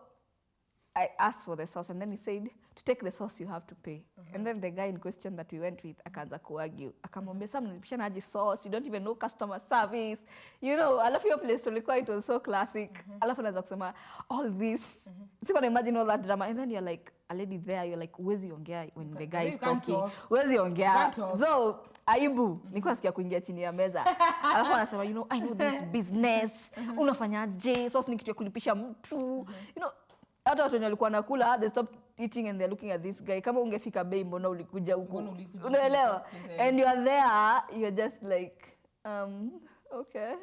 I asked for the sauce and then he said to take the sauce you have to pay. And then the guy in question that we went with akaanza kuargue. Akamwambia sasa mnalipishana aje sauce, you don't even know customer service. You know, alafu your place tulikuwa it was so classic. Alafu anaanza kusema all this. Siko na imagine all that drama and then you're like a lady there, you're like huwezi ongea when the guy is talking. Huwezi ongea. So aibu nilikuwa sikia kuingia chini ya meza. Alafu anasema you know I know this business. Unafanyaje? Sauce ni kitu ya kulipisha mtu. You know, hata watu walikuwa nakula, they stopped eating and they're looking at this guy. Kama ungefika bei mbona ulikuja huko? Unaelewa? And you are there, you're just like Okay.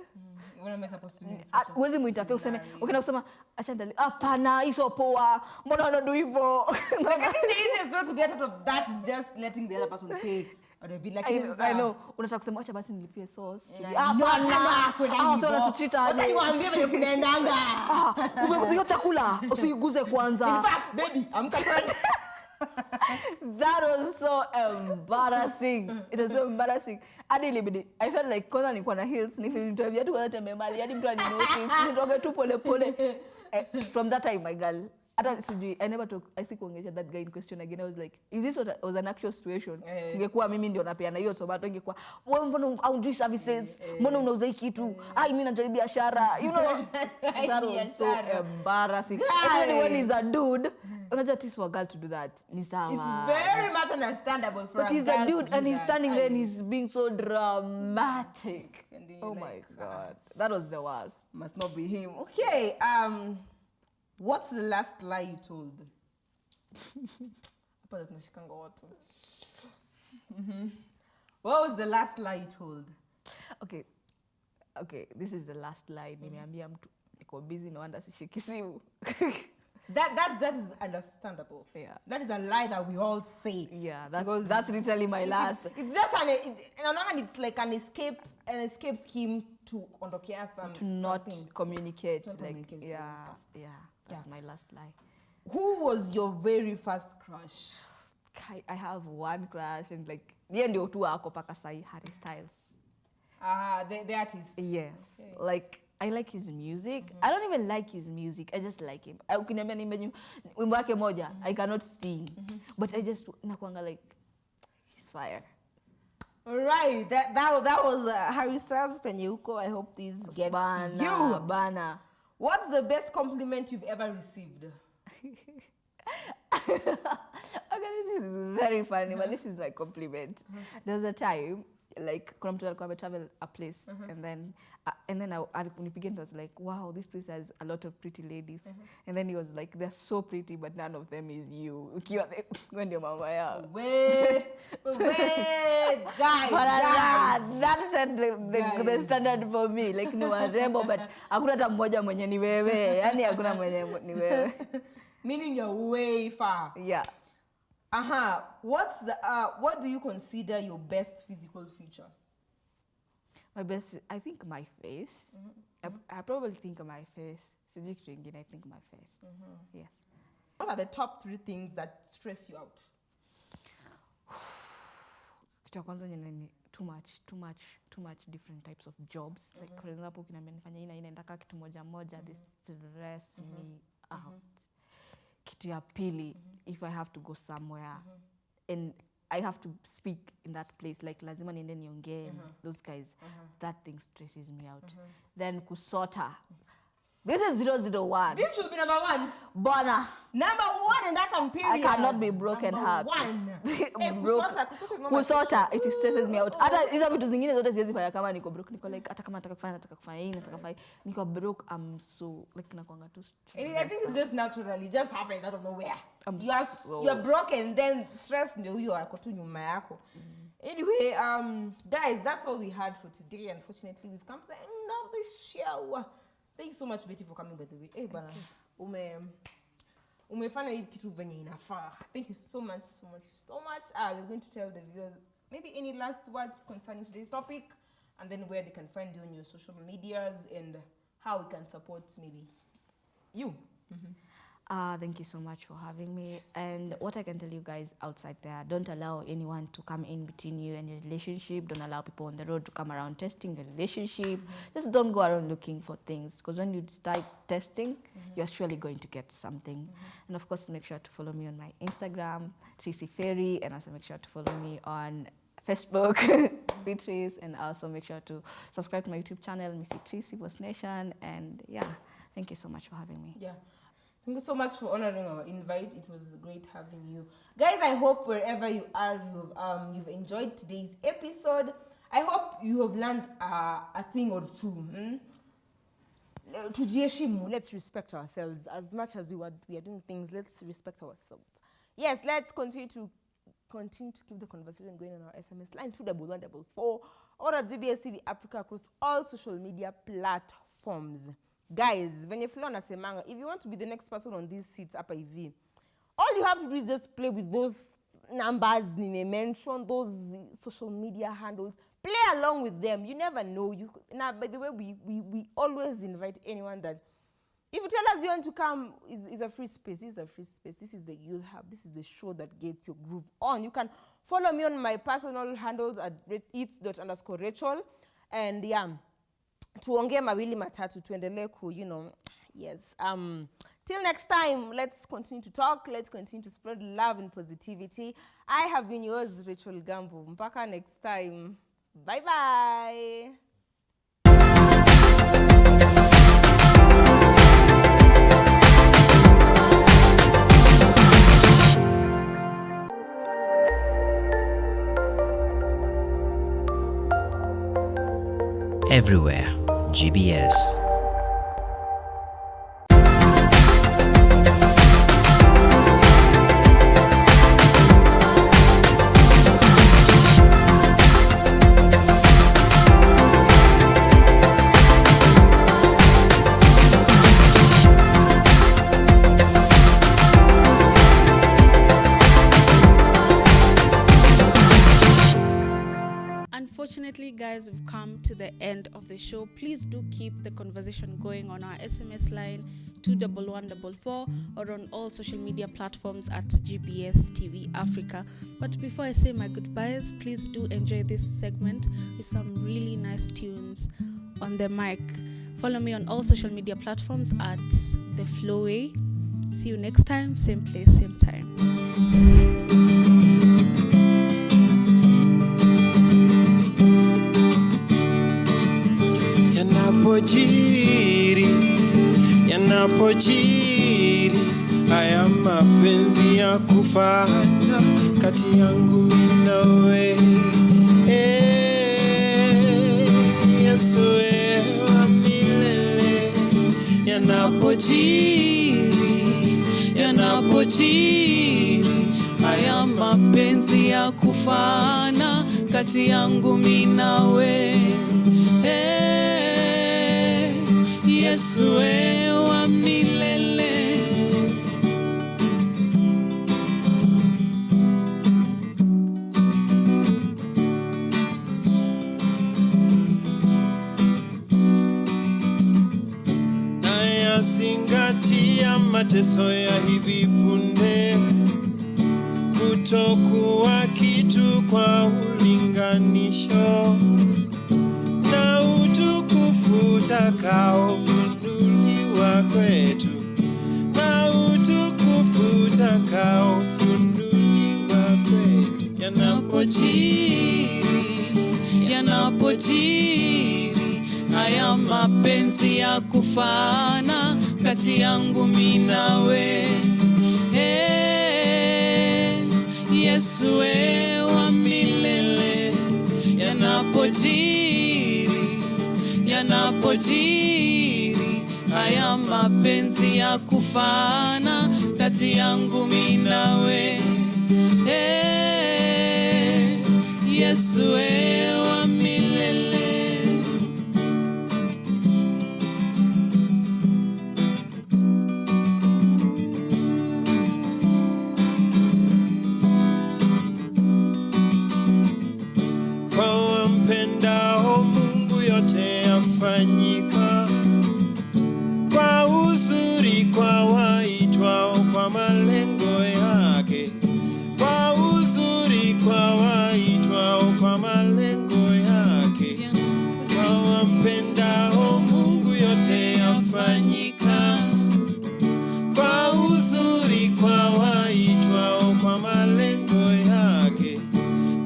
What am I supposed to do? Huwezi muinterfere useme ukienda kusema acha ndali hapana hizo poa mbona unadu hivyo. Like, I think the easiest way to get out of that is just letting the other person pay. Or they'll be like, I know. Unataka kusema acha basi nilipie sauce. Hapana. Sio unatuchita aje. Wacha niwaambie venye kunaendanga. Umekuza chakula usiguze kwanza. In fact, baby, amka twende. That was so embarrassing. It was so embarrassing. Hadi ilibidi I felt like kwanza nilikuwa na heels ni feel nitoe viatu kwanza tembea mbali hadi mtu aninotice nitoke tu pole pole. From that time my girl hata sijui I never talk I think kuongelea that guy in question again. I was like if this was an actual situation ingekuwa mimi ndio napeana hiyo tomato ingekuwa wewe mbona haujui services mbona unauza hiki kitu mimi najua biashara you know. That was so embarrassing. Especially when he's a dude. Unajua it is for a girl to do that. Ni sawa. It's very much understandable for but a he's girl a dude to do and he's that. standing there and he's being so dramatic. And then Oh you're my like, god. That was the worst. Must not be him. Okay. What's the last lie you told? Hapa tunashikanga watu. What was the last lie you told? Okay, this is the last lie. Nimeambia mtu niko busy no wonder sishiki simu. That is understandable. Yeah. That is a lie that we all say. Yeah, Because that's literally my last. It's just it's like an escape scheme to ondokea some To not some things. communicate. To not Like, communicate with yeah, stuff. yeah. That's my last lie. Who was your very first crush? I have one crush and like yeye ndio tu ako paka sai Harry Styles. The artist. Yes. Okay. Like I like his music. I don't even like his music. I just like him. Ukiniambia niimbe wimbo wake moja, I cannot sing. But I just nakuanga like he's fire. All right. That was Harry Styles penye huko. I hope this gets to you. Bana. What's the best compliment you've ever received? Okay, this is very funny, but this is like compliment. There was a time, like, kuna mtu alikuwa travel a place, and then I was like, wow, this place has a lot of pretty ladies. And then he was like, they're so pretty, but none of them is you. Ukiwa when your mama ya. Wait, guys. That set the standard for me. Like, ni warembo, but hakuna hata mmoja mwenye ni wewe. Yani hakuna mwenye ni wewe. Meaning you're way far. Yeah. What do you consider your best physical feature? My best, I think my face. I probably think of my face. Sijui kitu ingine, I think my face. Yes. What are the top 3 things that stress you out? Kitu ya kwanza ni too much different types of jobs. Like for example, ukiniambia nifanye ina nataka kitu moja this stress me out. Kitu ya pili, if I have to go somewhere and I have to speak in that place, like lazima niende niongee, those guys, that thing stresses me out. Then kusota. This is 001. This should be number 1. Bona. Number 1, and that's on period. I cannot be broken heart. Kusota, it stresses me out. Hata hizo vitu zingine zote siwezi fanya kama niko broke. Niko like hata kama nataka kufanya hii, niko broke, I'm so like nakwanga tu. I think it's just naturally, it just happens out of nowhere. You're broken, then stress ndio hiyo ako tu nyuma yako. Anyway, guys, that's all we had for today. Unfortunately, we've come to the end of the show. Thank you so much, Betty, for coming, by the way. Hey, bana, umefanya hii kitu venye inafaa. Thank you so much. We're going to tell the viewers maybe any last words concerning today's topic, and then where they can find you on your social medias and how we can support maybe you. Thank you so much for having me. And what I can tell you guys outside there, don't allow anyone to come in between you and your relationship. Don't allow people on the road to come around testing the relationship. Just don't go around looking for things, because when you start testing, you're surely going to get something. And of course, make sure to follow me on my Instagram, Tracy Ferry, and also make sure to follow me on Facebook, Beatrice, and also make sure to subscribe to my YouTube channel, Missy Tracy Boss Nation. And yeah, thank you so much for having me. Yeah. Thank you so much for honoring our invite. It was great having you. Guys, I hope wherever you are, you've enjoyed today's episode. I hope you have learned a thing or two. Tujiheshimu, let's respect ourselves. As much as we are doing things, let's respect ourselves. Yes, let's continue to keep the conversation going on our SMS line 21144. or at GBS TV Africa across all social media platforms. Guys, venye flow nasemanga, if you want to be the next person on these seats hapa hivi, all you have to do is just play with those numbers mention, those social media handles. Play along with them. You never know. Now, by the way, we always invite anyone that if you tell us you want to come, is a free space. This is a free space. This is the Youth Hub. This is the show that gets your groove on. You can follow me on my personal handles at its._Rachel. And yeah, tuongee mawili matatu, tuendelee ku, yes. Till next time, let's continue to talk. Let's continue to spread love and positivity. I have been yours, Rachel Gambo. Mpaka next time. Bye-bye. Everywhere, GBS. Unfortunately, guys, we've come to the end of the show. Please do keep the conversation going on our SMS line 21144 or on all social media platforms at GBS TV Africa. But before I say my goodbyes, please do enjoy this segment with some really nice tunes on the mic. Follow me on all social media platforms at The Flowway. See you next time, same place, same time. Yanapojiri haya mapenzi ya kufana kati yangu mimi na wewe, Yesu wa milele. Yanapojiri haya mapenzi ya kufana kati yangu mimi na wewe, Yesu wa milele. Nayazingatia mateso ya hivi punde, kutokuwa kitu kwa ulinganisho na utukufu utakaofunuliwa kwetu, na utukufu utakaofunuliwa kwetu. Yanapojiri haya mapenzi ya kufana kati yangu mimi na wewe, Yesu wa milele. Yanapojiri haya mapenzi ya kufana kati yangu mimi na wewe, Yesu wa milele. Kwa wampendao Mungu yote yafanyika kwa uzuri, kwa waitwao kwa malengo yake, kwa uzuri, kwa waitwao kwa malengo yake. Kwa wampendao Mungu yote yafanyika kwa uzuri, kwa waitwao kwa malengo yake,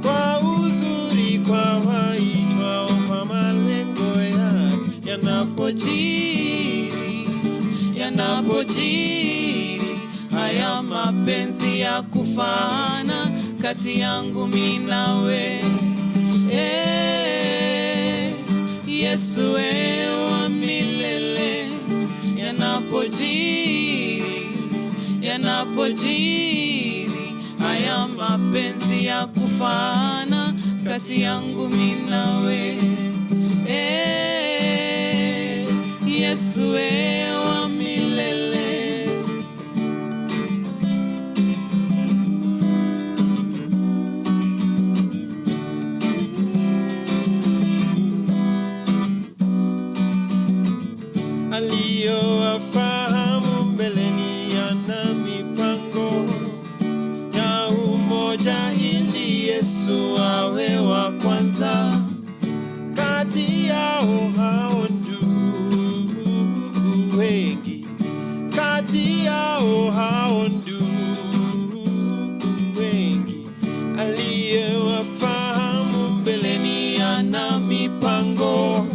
kwa uzuri, kwa waitwao kwa malengo yake. Yanapojiri haya mapenzi ya kufana kati yangu mimi na wewe, Yesu wa milele. Yanapojiri haya mapenzi ya kufana kati yangu mimi nawe. Yesu wa milele. Aliyowafahamu mbeleni yana mipango ya umoja, ili Yesu awe wa kwanza kati yao hao ndugu wengi, kati yao hao ndugu wengi. Aliyewafahamu mbeleni ana mipango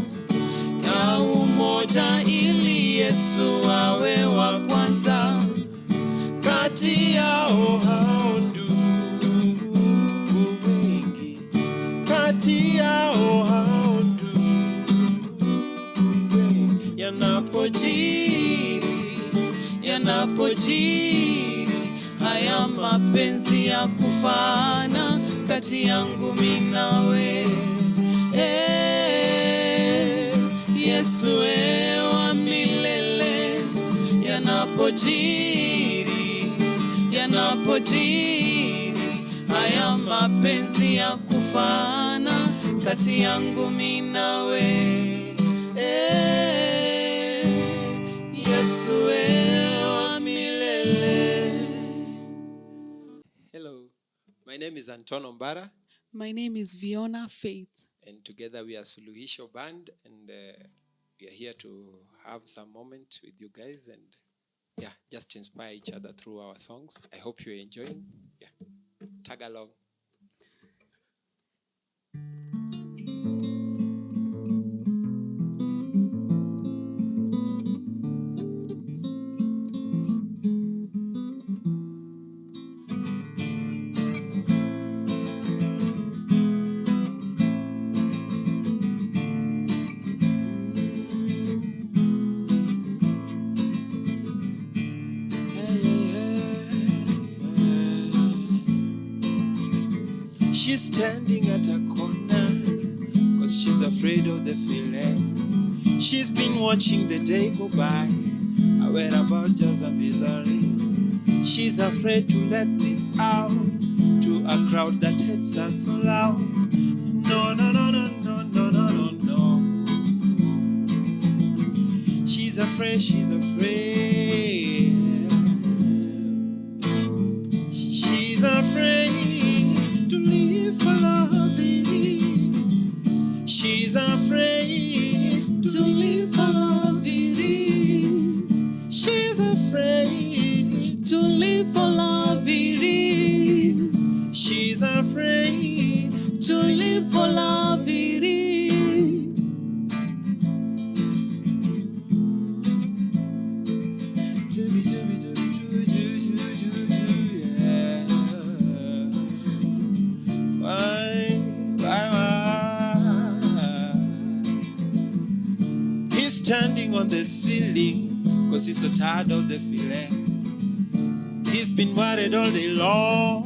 ya umoja, ili Yesu awe wa kwanza kati yao hao ndugu wengi, kati yao hao ndugu wengi. Yanapojiri haya mapenzi ya kufana kati yangu mimi nawe. Yesu wa milele. Yanapojiri haya mapenzi ya kufana kati yangu mimi nawe. Yesu wa milele. Hello, my name is Anton Ombara. My name is Viona Faith. And together we are Suluhisho Band, and we are here to have some moment with you guys and just inspire each other through our songs. I hope you're enjoying. Tag along. She's standing at a corner, 'cause she's afraid of the feeling. She's been watching the day go by, aware about just a misery. She's afraid to let this out to a crowd that hates her so loud. No, no, no, no, no, no, no, no, no. She's afraid, she's afraid. She's afraid to live for love. She's afraid to live for love. She's afraid to live for love. She's afraid to live for love. Standing on the ceiling, 'cause he's so tired of the feeling. He's been worried all day long.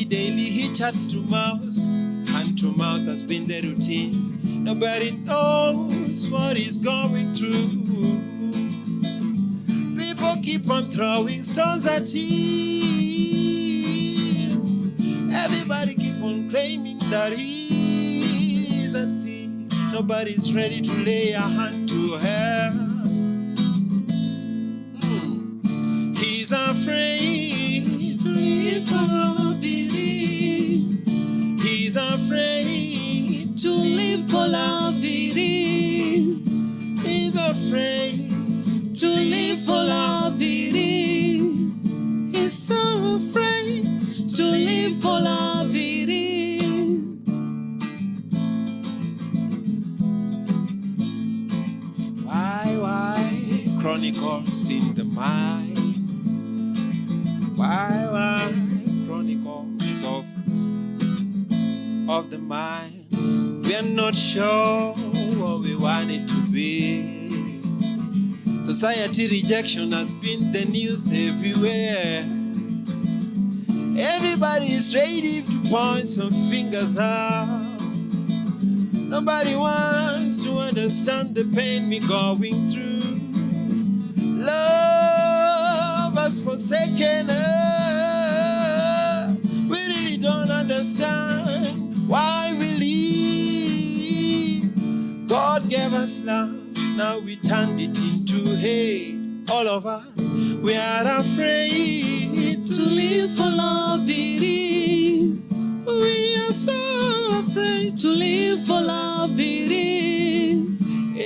Daily he chats to mouse, hand to mouth has been the routine. Nobody knows what he's going through. People keep on throwing stones at him. Everybody keep on claiming that he's a thief. Nobody's ready to lay a hand to her. He's afraid to live for love. He's afraid to live for love. He's afraid to live for love. He's so afraid to live for love. Chronicles in the mind. Why chronicles of the mind. We are not sure what we want it to be. Society rejection has been the news everywhere. Everybody's ready to point some fingers out. Nobody wants to understand the pain me going through. Love has forsaken us. We really don't understand why we live. God gave us love, now we turned it into hate. All of us, we are afraid To live for love, it is. We are so afraid. To live for love, it is.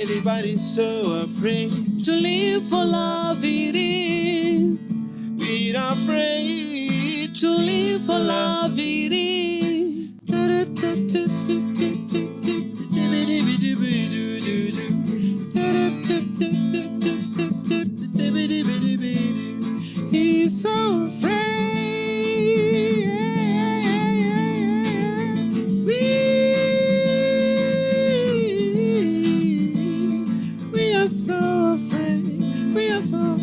Everybody's so afraid. To live for love, it is. We're afraid To live for love, it is. He's so afraid. We are so afraid. We are so.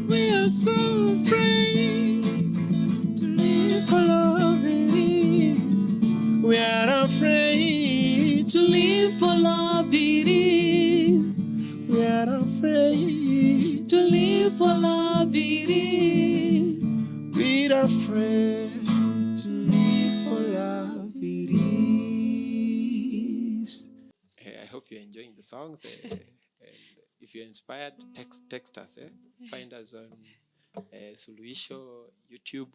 We are so afraid to live for love. We are afraid To live for love, it is. We are afraid. To live for love, it is. We're afraid to live for love. It is. I hope you're enjoying the songs. And if you're inspired, text us. Find us on Suluhisho YouTube,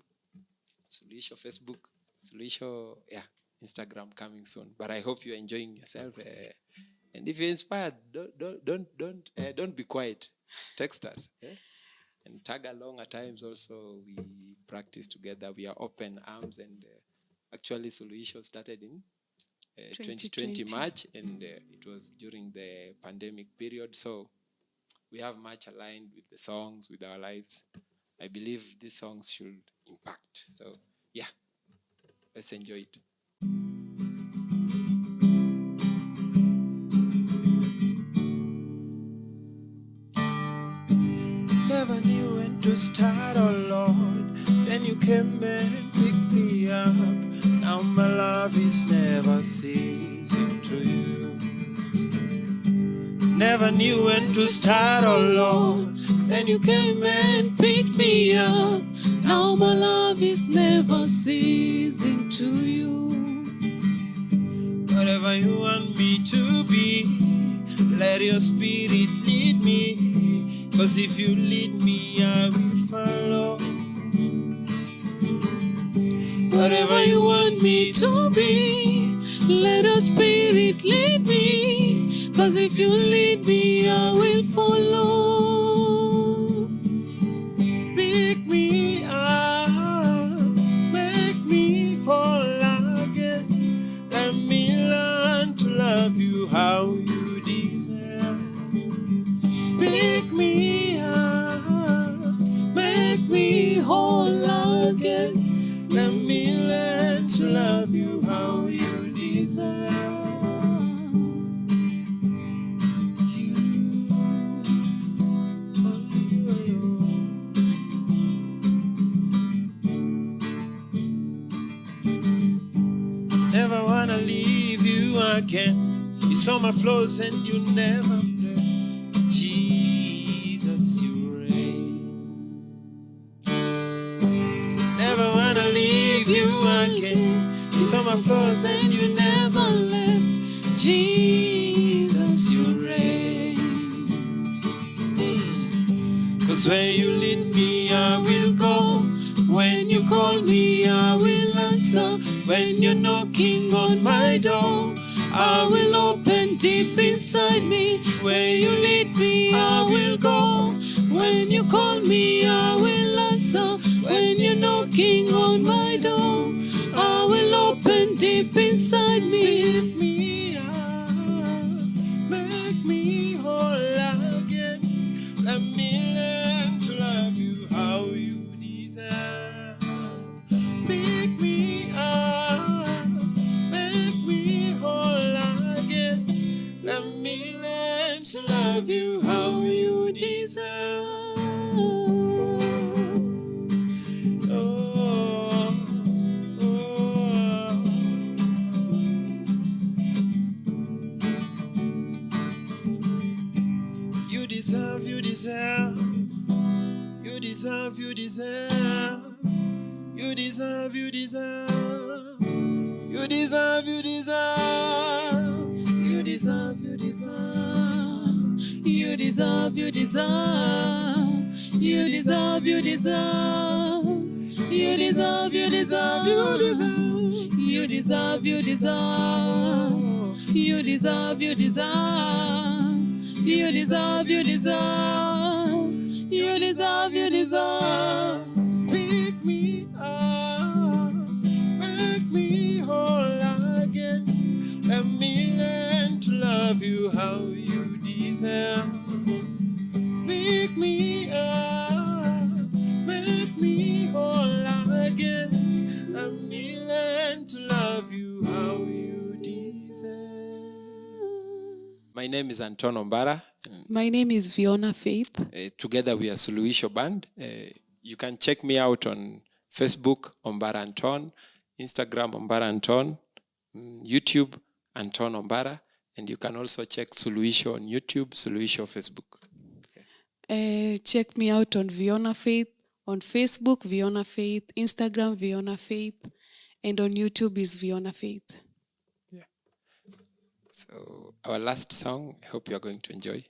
Suluhisho Facebook, Suluhisho Instagram coming soon. But I hope you're enjoying yourself. And if you're inspired, don't be quiet. Text us. And tag along at times also. We practice together. We are open arms. And actually, Suluhisho started in 2020 March. And it was during the pandemic period. So we have much aligned with the songs, with our lives. I believe these songs should impact. So, yeah, let's enjoy it. Never knew when to start, oh Lord. Then you came and picked me up. Now my love is never ceasing to you. Never knew when to start, oh Lord. Then you came and picked me up. Now my love is never ceasing to you. Whatever you want me to be, let your spirit lead me. 'Cause if you lead me, I will follow. Whatever you want me to be, let your spirit lead me. 'Cause if you lead me, I will follow. Pick me up, make me whole again. Let me learn to love you how you deserve. Pick me up, make me whole again. Let me learn to love you how you deserve. Never wanna leave you again. You saw my flaws and you never regret. Jesus, you reign. Never wanna leave you again. You saw my flaws and you never left. Jesus, you reign. 'Cause where you lead me, I will go. When you call me, I will answer. When you're knocking on my door, I will open deep inside me. Where you lead me, I will go. When you call me, I will answer. When you're knocking on my door, I will open deep inside me. Pick me up, make me whole again. Let me learn to love you how you deserve. Pick me up, make me whole again. Let me learn to love You deserve, you deserve. You deserve, you deserve. You deserve, you deserve. You deserve, you deserve. You deserve, you deserve. You deserve, you deserve. You deserve, you deserve. You deserve, you deserve. You deserve, you deserve. Pick me up, make me whole again. Let me learn to love you how you deserve. Pick me up, make me whole again. Let me learn to love you how you deserve. My name is Anton Ombara. My name is Fiona Faith. Together we are Suluhisho Band. You can check me out on Facebook, Ombara Anton, Instagram, Ombara Anton, YouTube, Anton Ombara, and you can also check Suluhisho on YouTube, Suluhisho Facebook. Check me out on Fiona Faith, on Facebook, Fiona Faith, Instagram, Fiona Faith, and on YouTube is Fiona Faith. So our last song, I hope you are going to enjoy.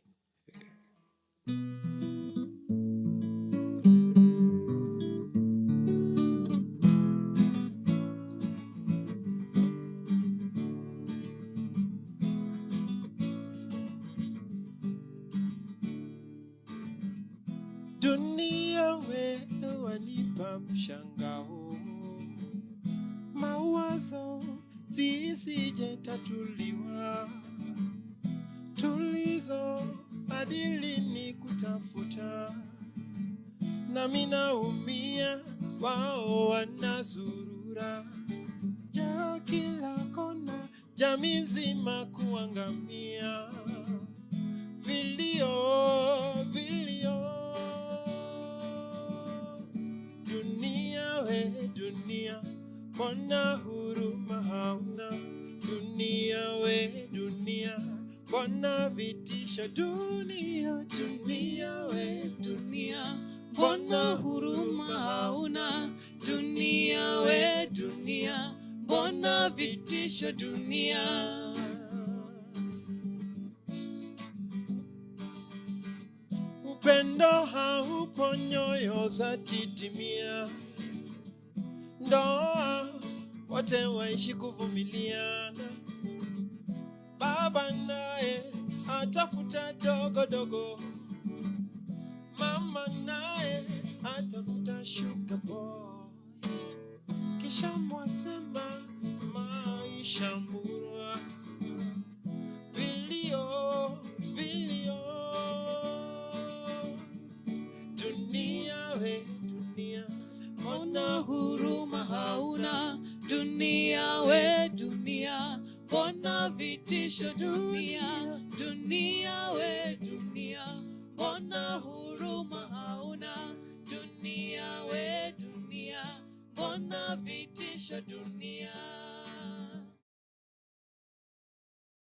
Dunia wewe wanipa mshangao, mawazo sisije tatuliwa, tulizo adili ni kutafuta, nami naumia wao wanazurura, ja kila kona jamii nzima kuangamia, vilio vilio. Dunia we dunia, mbona huruma hauna? Dunia we dunia, mbona vitisho? Dunia dunia we dunia, Mbona huruma hauna? Dunia we dunia, mbona vitisho dunia? upendo haupo, nyoyo za titimia, ndoa wote waishi kuvumiliana, baba naye atafuta dogo dogo, mama naye atafuta sugar boy, kisha mwasema maisha murwa, vilio vilio. Dunia we dunia, Mbona huruma hauna? Dunia we dunia, mbona vitisho dunia? Dunia we dunia, mbona huruma hauna? Dunia we dunia, mbona vitisho dunia?